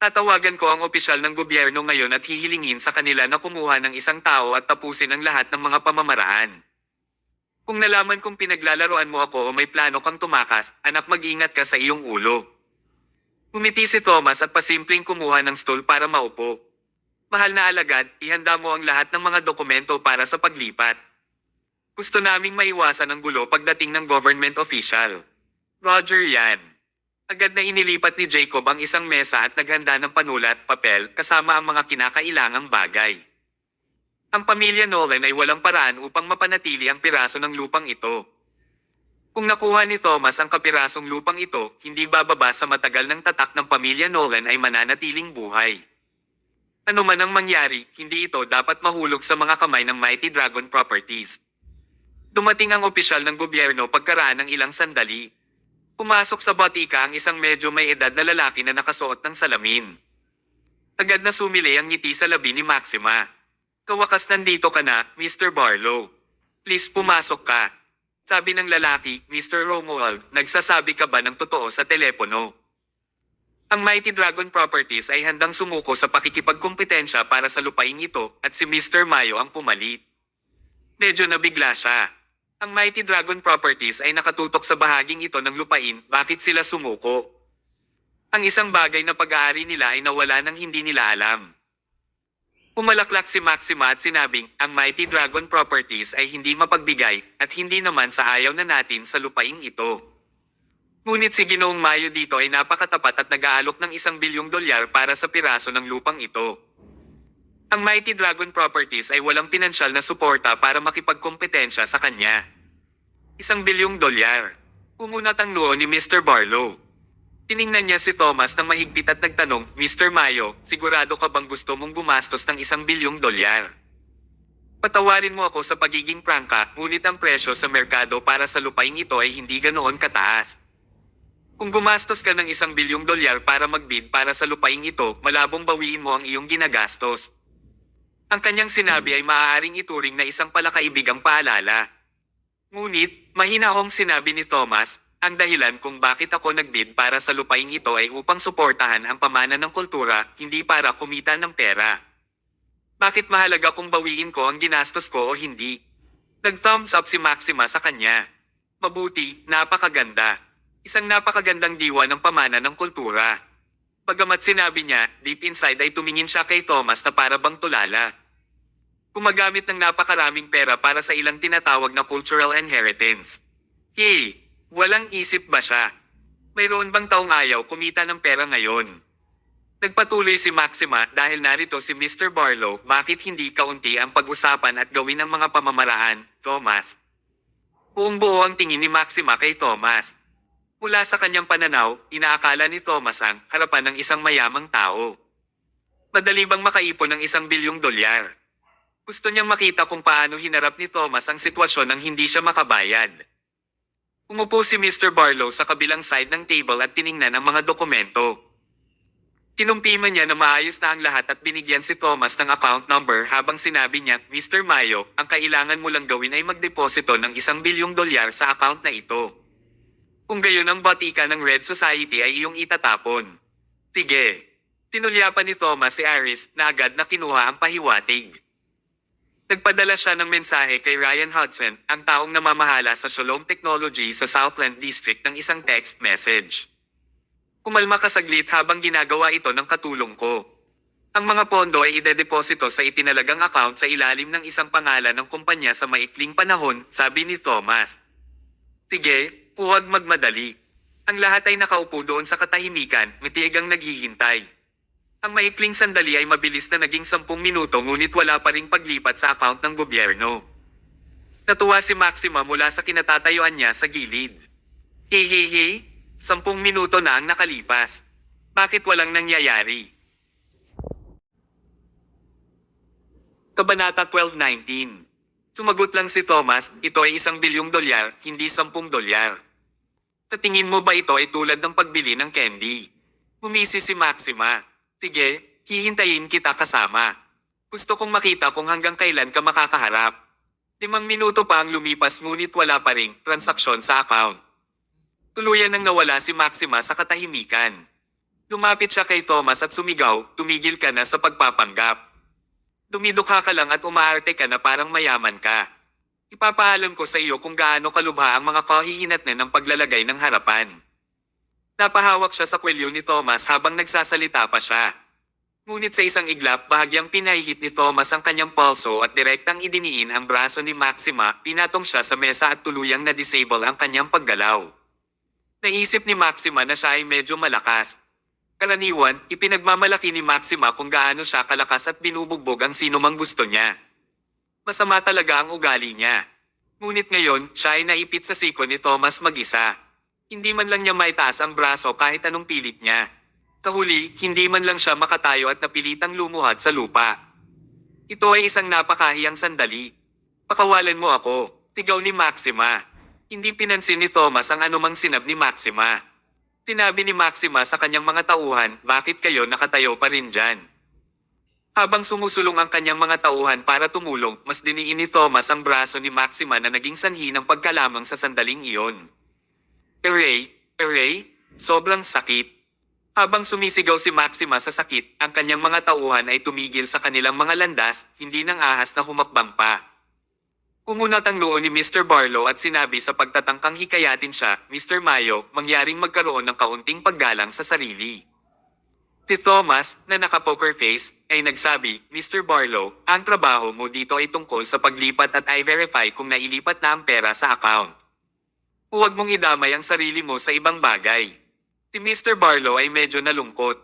A: Tatawagan ko ang opisyal ng gobyerno ngayon at hihilingin sa kanila na kumuha ng isang tao at tapusin ang lahat ng mga pamamaraan. Kung nalaman kong pinaglalaroan mo ako o may plano kang tumakas, anak, mag-ingat ka sa iyong ulo. Umiti si Thomas at pasimpleng kumuha ng stool para maupo. Mahal na alagad, ihanda mo ang lahat ng mga dokumento para sa paglipat. Gusto naming maiwasan ang gulo pagdating ng government official. Roger yan. Agad na inilipat ni Jacob ang isang mesa at naghanda ng panulat, papel, kasama ang mga kinakailangang bagay. Ang pamilya Nolan ay walang paraan upang mapanatili ang piraso ng lupang ito. Kung nakuha ni Thomas ang kapirasong lupang ito, hindi bababa sa matagal ng tatak ng pamilya Nolan ay mananatiling buhay. Ano man ang mangyari, hindi ito dapat mahulog sa mga kamay ng Mighty Dragon Properties. Dumating ang opisyal ng gobyerno pagkaraan ng ilang sandali. Pumasok sa botika ang isang medyo may edad na lalaki na nakasuot ng salamin. Agad na sumili ang ngiti sa labi ni Maxima. "Kawakas nandito ka na, Mr. Barlow. Please pumasok ka." Sabi ng lalaki, "Mr. Romuald, nagsasabi ka ba ng totoo sa telepono?" Ang Mighty Dragon Properties ay handang sumuko sa pakikipagkumpetensya para sa lupaing ito at si Mr. Mayo ang pumalit. Medyo nabigla siya. Ang Mighty Dragon Properties ay nakatutok sa bahaging ito ng lupain, bakit sila sumuko? Ang isang bagay na pag-aari nila ay nawala ng hindi nila alam. Pumalaklak si Maxima at sinabing, ang Mighty Dragon Properties ay hindi mapagbigay at hindi naman sa ayaw na natin sa lupaing ito. Ngunit si Ginoong Mayo dito ay napakatapat at nag-aalok ng $1 bilyong para sa piraso ng lupang ito. Ang Mighty Dragon Properties ay walang pinansyal na suporta para makipagkompetensya sa kanya. $1 bilyong. Umunat ang noo ni Mr. Barlow. Tiningnan niya si Thomas ng mahigpit at nagtanong, "Mr. Mayo, sigurado ka bang gusto mong gumastos ng $1 bilyong? Patawarin mo ako sa pagiging prangka, ngunit ang presyo sa merkado para sa lupaing ito ay hindi ganoon kataas. Kung gumastos ka ng $1 bilyong para magbid para sa lupaing ito, malabong bawiin mo ang iyong ginagastos." Ang kanyang sinabi ay maaaring ituring na isang palakaibigang paalala. Ngunit, mahinahong sinabi ni Thomas, ang dahilan kung bakit ako nagbid para sa lupaing ito ay upang suportahan ang pamana ng kultura, hindi para kumita ng pera. Bakit mahalaga kung bawiin ko ang ginastos ko o hindi? Nag-thumbs up si Maxima sa kanya. Mabuti, napakaganda. Isang napakagandang diwa ng pamana ng kultura. Bagamat sinabi niya, deep inside ay tumingin siya kay Thomas na para bang tulala. Gumagamit ng napakaraming pera para sa ilang tinatawag na cultural inheritance. Hey, walang isip ba siya? Mayroon bang taong ayaw kumita ng pera ngayon? Nagpatuloy si Maxima dahil narito si Mr. Barlow, bakit hindi kaunti ang pag-usapan at gawin ng mga pamamaraan, Thomas? Buong buo ang tingin ni Maxima kay Thomas. Mula sa kanyang pananaw, inaakala ni Thomas ang harapan ng isang mayamang tao. Madali bang makaipon ng $1 bilyong? Gusto niyang makita kung paano hinarap ni Thomas ang sitwasyon nang hindi siya makabayad. Umupo si Mr. Barlow sa kabilang side ng table at tiningnan ang mga dokumento. Kinumpiman niya na maayos na ang lahat at binigyan si Thomas ng account number habang sinabi niya, "Mr. Mayo, ang kailangan mo lang gawin ay magdeposito ng $1 bilyong sa account na ito. Kung gayon ang botika ng Red Society ay iyong itatapon." Sige. Tinulyapan ni Thomas si Aris na agad na kinuha ang pahiwatig. Nagpadala siya ng mensahe kay Ryan Hudson, ang taong namamahala sa Shalom Technology sa Southland District ng isang text message. Kumalma ka saglit habang ginagawa ito ng katulong ko. Ang mga pondo ay idedeposito sa itinalagang account sa ilalim ng isang pangalan ng kumpanya sa maikling panahon, sabi ni Thomas. Sige, huwag magmadali. Ang lahat ay nakaupo doon sa katahimikan, matigang naghihintay. Ang maikling sandali ay mabilis na naging 10 minuto ngunit wala pa ring paglipat sa account ng gobyerno. Natuwa si Maxima mula sa kinatatayuan niya sa gilid. Hehehe, 10 minuto na ang nakalipas. Bakit walang nangyayari? Kabanata 12:19. Sumagot lang si Thomas, ito ay $1 bilyong, hindi $10. Sa tingin mo ba ito ay tulad ng pagbili ng candy? Umisi si Maxima. Sige, hihintayin kita kasama. Gusto kong makita kung hanggang kailan ka makakaharap. 5 minuto pa ang lumipas ngunit wala pa ring transaksyon sa account. Tuluyan nang nawala si Maxima sa katahimikan. Lumapit siya kay Thomas at sumigaw, tumigil ka na sa pagpapanggap. Dumidukha ka lang at umaarte ka na parang mayaman ka. Ipapahalon ko sa iyo kung gaano kalubha ang mga kahihinatnan ng paglalagay ng harapan. Napahawak siya sa kwelyo ni Thomas habang nagsasalita pa siya. Ngunit sa isang iglap bahagyang pinahihit ni Thomas ang kanyang pulso at direktang idiniin ang braso ni Maxima, pinatong siya sa mesa at tuluyang na-disable ang kanyang paggalaw. Naisip ni Maxima na siya ay medyo malakas. Karaniwan, ipinagmamalaki ni Maxima kung gaano siya kalakas at binubugbog ang sino mang gusto niya. Masama talaga ang ugali niya. Ngunit ngayon, siya ay naipit sa siko ni Thomas mag-isa. Hindi man lang niya maitaas ang braso kahit anong pilit niya. Sa huli, hindi man lang siya makatayo at napilitang lumuhad sa lupa. Ito ay isang napakahiyang sandali. Pakawalan mo ako, tigaw ni Maxima. Hindi pinansin ni Thomas ang anumang sinab ni Maxima. Tinabi ni Maxima sa kanyang mga tauhan, bakit kayo nakatayo pa rin dyan? Habang sumusulong ang kanyang mga tauhan para tumulong, mas diniin ni Thomas ang braso ni Maxima na naging sanhi ng pagkalamang sa sandaling iyon. Aray, sobrang sakit. Habang sumisigaw si Maxima sa sakit, ang kanyang mga tauhan ay tumigil sa kanilang mga landas, hindi nang ahas na humakbang pa. Umunat ang noo ni Mr. Barlow at sinabi sa pagtatangkang hikayatin siya, Mr. Mayo, mangyaring magkaroon ng kaunting paggalang sa sarili. Si Thomas, na naka-poker face, ay nagsabi, Mr. Barlow, ang trabaho mo dito ay tungkol sa paglipat at i-verify kung nailipat na ang pera sa account. Huwag mong idamay ang sarili mo sa ibang bagay. Si Mr. Barlow ay medyo nalungkot.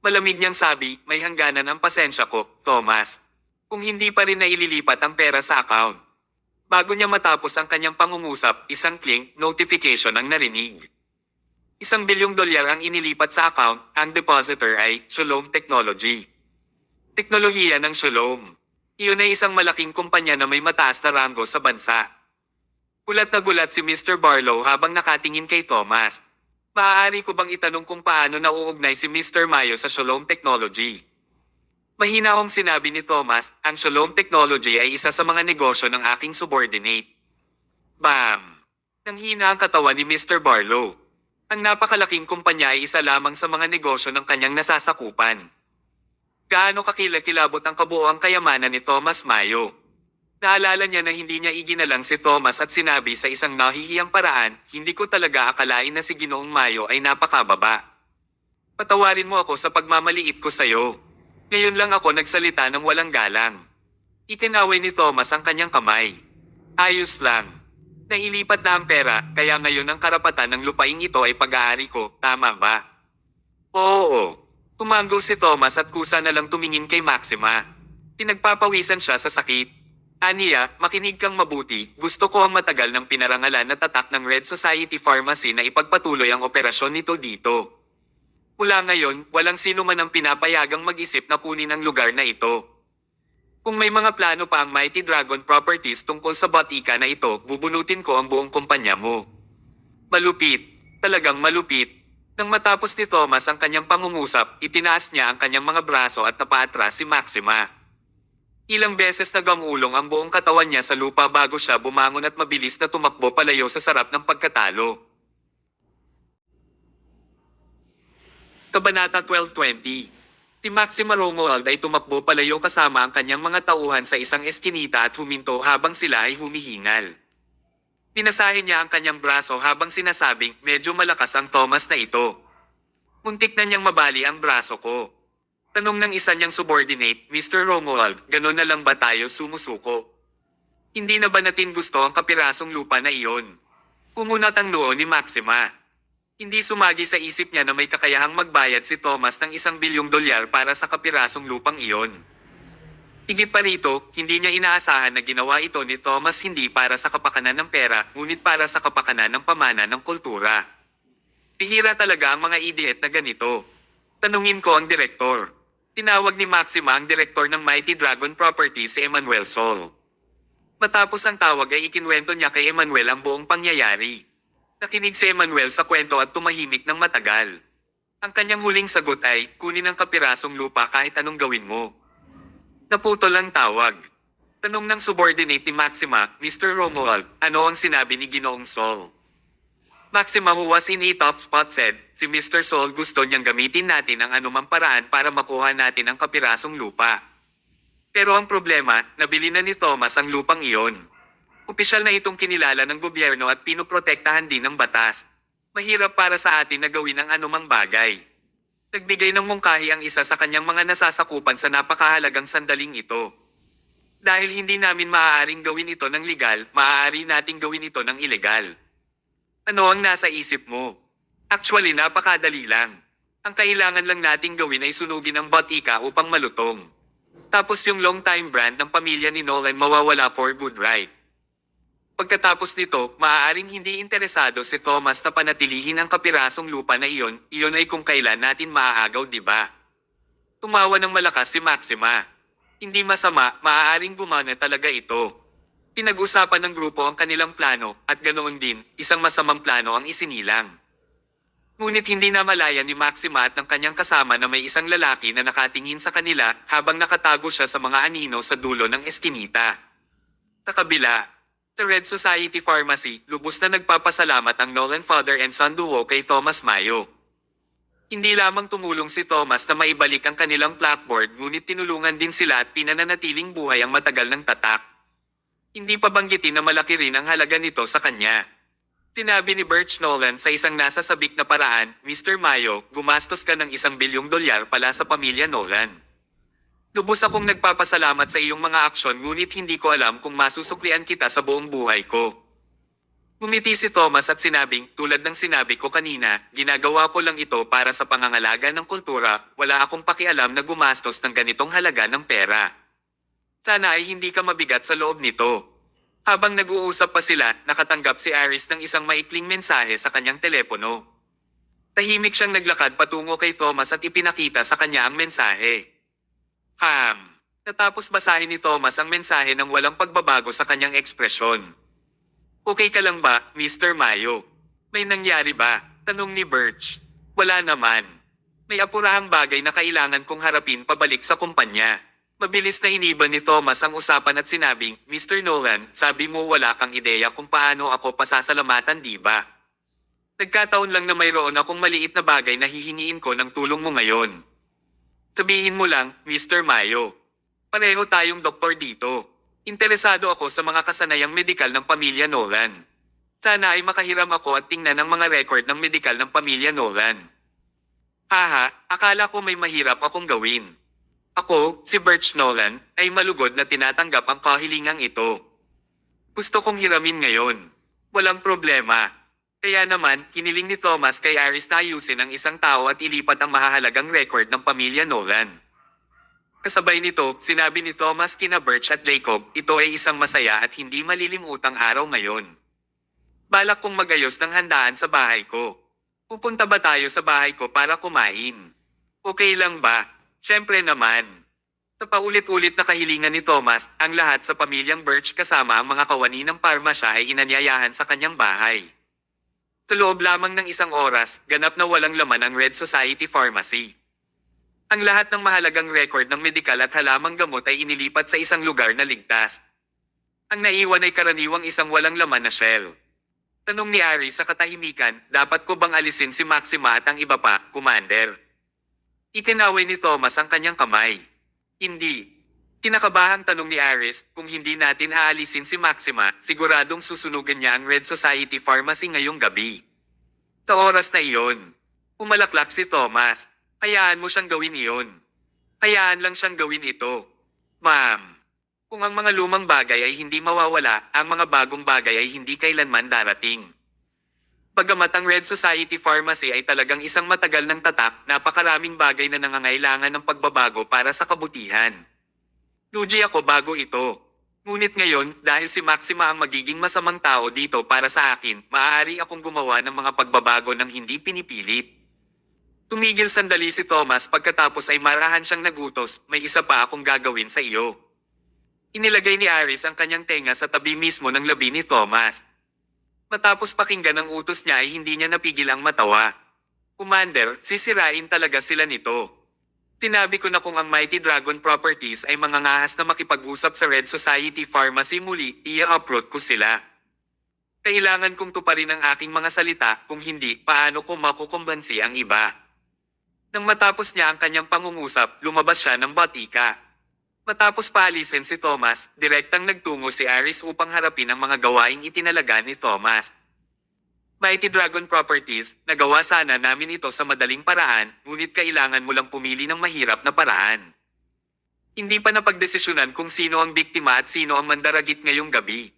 A: Malamig niyang sabi, may hangganan ang pasensya ko, Thomas. Kung hindi pa rin naililipat ang pera sa account. Bago niya matapos ang kanyang pangungusap, isang cling notification ang narinig. $1 bilyong ang inilipat sa account, ang depositor ay Shalom Technology. Teknolohiya ng Shalom. Iyon ay isang malaking kumpanya na may mataas na ranggo sa bansa. Gulat na gulat si Mr. Barlow habang nakatingin kay Thomas. Maaari ko bang itanong kung paano nauugnay si Mr. Mayo sa Shalom Technology? Mahinahong sinabi ni Thomas, ang Shalom Technology ay isa sa mga negosyo ng aking subordinate. Bam! Nanghina ang katawan ni Mr. Barlow. Ang napakalaking kumpanya ay isa lamang sa mga negosyo ng kanyang nasasakupan. Gaano kakilakilabot ang kabuoang kayamanan ni Thomas Mayo? Naalala niya na hindi niya iginalang si Thomas at sinabi sa isang nahihiyang paraan, hindi ko talaga akalain na si Ginoong Mayo ay napakababa. Patawarin mo ako sa pagmamaliit ko sa'yo. Ngayon lang ako nagsalita ng walang galang. Itinaway ni Thomas ang kanyang kamay. Ayos lang. Nailipat na ang pera, kaya ngayon ang karapatan ng lupaing ito ay pag-aari ko, tama ba? Oo. Tumanggol si Thomas at kusa na lang tumingin kay Maxima. Pinagpapawisan siya sa sakit. Aniya, makinig kang mabuti, gusto ko ang matagal ng pinarangalan na tatak ng Red Society Pharmacy na ipagpatuloy ang operasyon nito dito. Mula ngayon, walang sino man ang pinapayagang mag-isip na kunin ang lugar na ito. Kung may mga plano pa ang Mighty Dragon Properties tungkol sa batika na ito, bubunutin ko ang buong kumpanya mo. Malupit. Talagang malupit. Nang matapos ni Thomas ang kanyang pangungusap, itinaas niya ang kanyang mga braso at napaatras si Maxima. Ilang beses nagamulong ang buong katawan niya sa lupa bago siya bumangon at mabilis na tumakbo palayo sa sarap ng pagkatalo. Kabanata 12:20. Si Maxima Romuald ay tumakbo palayo kasama ang kanyang mga tauhan sa isang eskinita at huminto habang sila ay humihingal. Pinasahin niya ang kanyang braso habang sinasabing medyo malakas ang Thomas na ito. Muntik na niyang mabali ang braso ko. Tanong ng isa niyang subordinate, Mr. Romuald, gano'n na lang ba tayo sumusuko? Hindi na ba natin gusto ang kapirasong lupa na iyon? Umunat ang noo ni Maxima. Hindi sumagi sa isip niya na may kakayahang magbayad si Thomas ng $1 bilyong para sa kapirasong lupang iyon. Higit pa rito, hindi niya inaasahan na ginawa ito ni Thomas hindi para sa kapakanan ng pera, ngunit para sa kapakanan ng pamana ng kultura. Bihira talaga ang mga idiot na ganito. Tanungin ko ang direktor. Tinawag ni Maxima ang direktor ng Mighty Dragon Properties si Emmanuel Sol. Matapos ang tawag ay ikinwento niya kay Emmanuel ang buong pangyayari. Nakinig si Emmanuel sa kwento at tumahimik ng matagal. Ang kanyang huling sagot ay, kunin ang kapirasong lupa kahit anong gawin mo. Naputol ang tawag. Tanong ng subordinate ni Maxima, Mr. Romuald, ano ang sinabi ni Ginoong Sol? Maxima, who was in a tough spot, said, si Mr. Sol gusto niyang gamitin natin ang anumang paraan para makuha natin ang kapirasong lupa. Pero ang problema, nabili na ni Thomas ang lupang iyon. Opisyal na itong kinilala ng gobyerno at pinoprotektahan din ng batas. Mahirap para sa atin na gawin ang anumang bagay. Nagbigay ng mungkahi ang isa sa kanyang mga nasasakupan sa napakahalagang sandaling ito. Dahil hindi namin maaaring gawin ito ng legal, maaari nating gawin ito ng ilegal. Ano ang nasa isip mo? Actually, napakadali lang. Ang kailangan lang nating gawin ay sunugin ang botika upang malutong. Tapos yung long-time brand ng pamilya ni Nolan mawawala for good, right? Pagkatapos nito, maaaring hindi interesado si Thomas na panatilihin ang kapirasong lupa na iyon ay kung kailan natin maaagaw, di ba? Tumawa ng malakas si Maxima. Hindi masama, maaaring gumana talaga ito. Pinag-usapan ng grupo ang kanilang plano at ganoon din, isang masamang plano ang isinilang. Ngunit hindi na malaya ni Maxima at ng kanyang kasama na may isang lalaki na nakatingin sa kanila habang nakatago siya sa mga anino sa dulo ng eskinita. Sa kabila, sa Red Society Pharmacy, lubos na nagpapasalamat ang Nolan father and son duo kay Thomas Mayo. Hindi lamang tumulong si Thomas na maibalik ang kanilang blackboard, ngunit tinulungan din sila at pinananatiling buhay ang matagal ng tatak. Hindi pa banggitin na malaki rin ang halaga nito sa kanya. Sinabi ni Birch Nolan sa isang nasasabik na paraan, Mr. Mayo, gumastos ka ng $1 bilyong pala sa pamilya Nolan. Lubos akong nagpapasalamat sa iyong mga aksyon, ngunit hindi ko alam kung masusuklian kita sa buong buhay ko. Ngumiti si Thomas at sinabing, tulad ng sinabi ko kanina, ginagawa ko lang ito para sa pangangalaga ng kultura, wala akong pakialam na gumastos ng ganitong halaga ng pera. Sana ay hindi ka mabigat sa loob nito. Habang nag-uusap pa sila, nakatanggap si Aris ng isang maikling mensahe sa kanyang telepono. Tahimik siyang naglakad patungo kay Thomas at ipinakita sa kanya ang mensahe. Natapos basahin ni Thomas ang mensahe ng walang pagbabago sa kanyang ekspresyon. Okay ka lang ba, Mr. Mayo? May nangyari ba? Tanong ni Birch. Wala naman. May apurahang bagay na kailangan kong harapin pabalik sa kumpanya. Mabilis na iniban ni Thomas ang usapan at sinabing, Mr. Nolan, sabi mo wala kang ideya kung paano ako pasasalamatan, di ba? Nagkataon lang na mayroon akong maliit na bagay na hihingiin ko ng tulong mo ngayon. Sabihin mo lang, Mr. Mayo. Pareho tayong doktor dito. Interesado ako sa mga kasanayang medikal ng pamilya Nolan. Sana ay makahiram ako at tingnan ang mga record ng medikal ng pamilya Nolan. Akala ko may mahirap akong gawin. Ako, si Birch Nolan, ay malugod na tinatanggap ang kahilingang ito. Gusto kong hiramin ngayon. Walang problema. Kaya naman, kiniling ni Thomas kay Aris na ayusin ang isang tao at ilipat ang mahahalagang record ng pamilya Nolan. Kasabay nito, sinabi ni Thomas kina Birch at Jacob, ito ay isang masaya at hindi malilimutang araw ngayon. Balak kong magayos ng handaan sa bahay ko. Pupunta ba tayo sa bahay ko para kumain? Okay lang ba? Siyempre naman. Sa paulit-ulit na kahilingan ni Thomas, ang lahat sa pamilyang Birch kasama ang mga kawani ng parmasya ay inanyayahan sa kanyang bahay. Sa loob lamang ng isang oras, ganap na walang laman ang Red Society Pharmacy. Ang lahat ng mahalagang record ng medikal at halamang gamot ay inilipat sa isang lugar na ligtas. Ang naiwan ay karaniwang isang walang laman na shell. Tanong ni Aris sa katahimikan, dapat ko bang alisin si Maxima at ang iba pa, Commander? Ikinaway ni Thomas ang kanyang kamay. Hindi. Kinakabahang tanong ni Aris, kung hindi natin aalisin si Maxima, siguradong susunugan niya ang Red Society Pharmacy ngayong gabi. Sa oras na iyon, umalaklak si Thomas. Hayaan mo siyang gawin iyon. Hayaan lang siyang gawin ito. Ma'am, kung ang mga lumang bagay ay hindi mawawala, ang mga bagong bagay ay hindi kailanman darating. Bagamat ang Red Society Pharmacy ay talagang isang matagal ng tatak, napakaraming bagay na nangangailangan ng pagbabago para sa kabutihan. Lugi ako bago ito. Ngunit ngayon, dahil si Maxima ang magiging masamang tao dito para sa akin, maaari akong gumawa ng mga pagbabago ng hindi pinipilit. Tumigil sandali si Thomas pagkatapos ay marahan siyang nagutos, may isa pa akong gagawin sa iyo. Inilagay ni Aris ang kanyang tenga sa tabi mismo ng labi ni Thomas. Matapos pakinggan ang utos niya ay hindi niya napigil ang matawa. Commander, sisirain talaga sila nito. Sinabi ko na kung ang Mighty Dragon Properties ay mangangahas na makipag-usap sa Red Society Pharmacy muli, i-uproot ko sila. Kailangan kong tuparin ang aking mga salita, kung hindi, paano ko makukumbansi ang iba? Nang matapos niya ang kanyang pangungusap, lumabas siya ng batika. Matapos paalisin si Thomas, direktang nagtungo si Aris upang harapin ang mga gawaing itinalaga ni Thomas. Mighty Dragon Properties, nagawa sana namin ito sa madaling paraan, ngunit kailangan mo lang pumili ng mahirap na paraan. Hindi pa napagdesisyonan kung sino ang biktima at sino ang mandaragit ngayong gabi.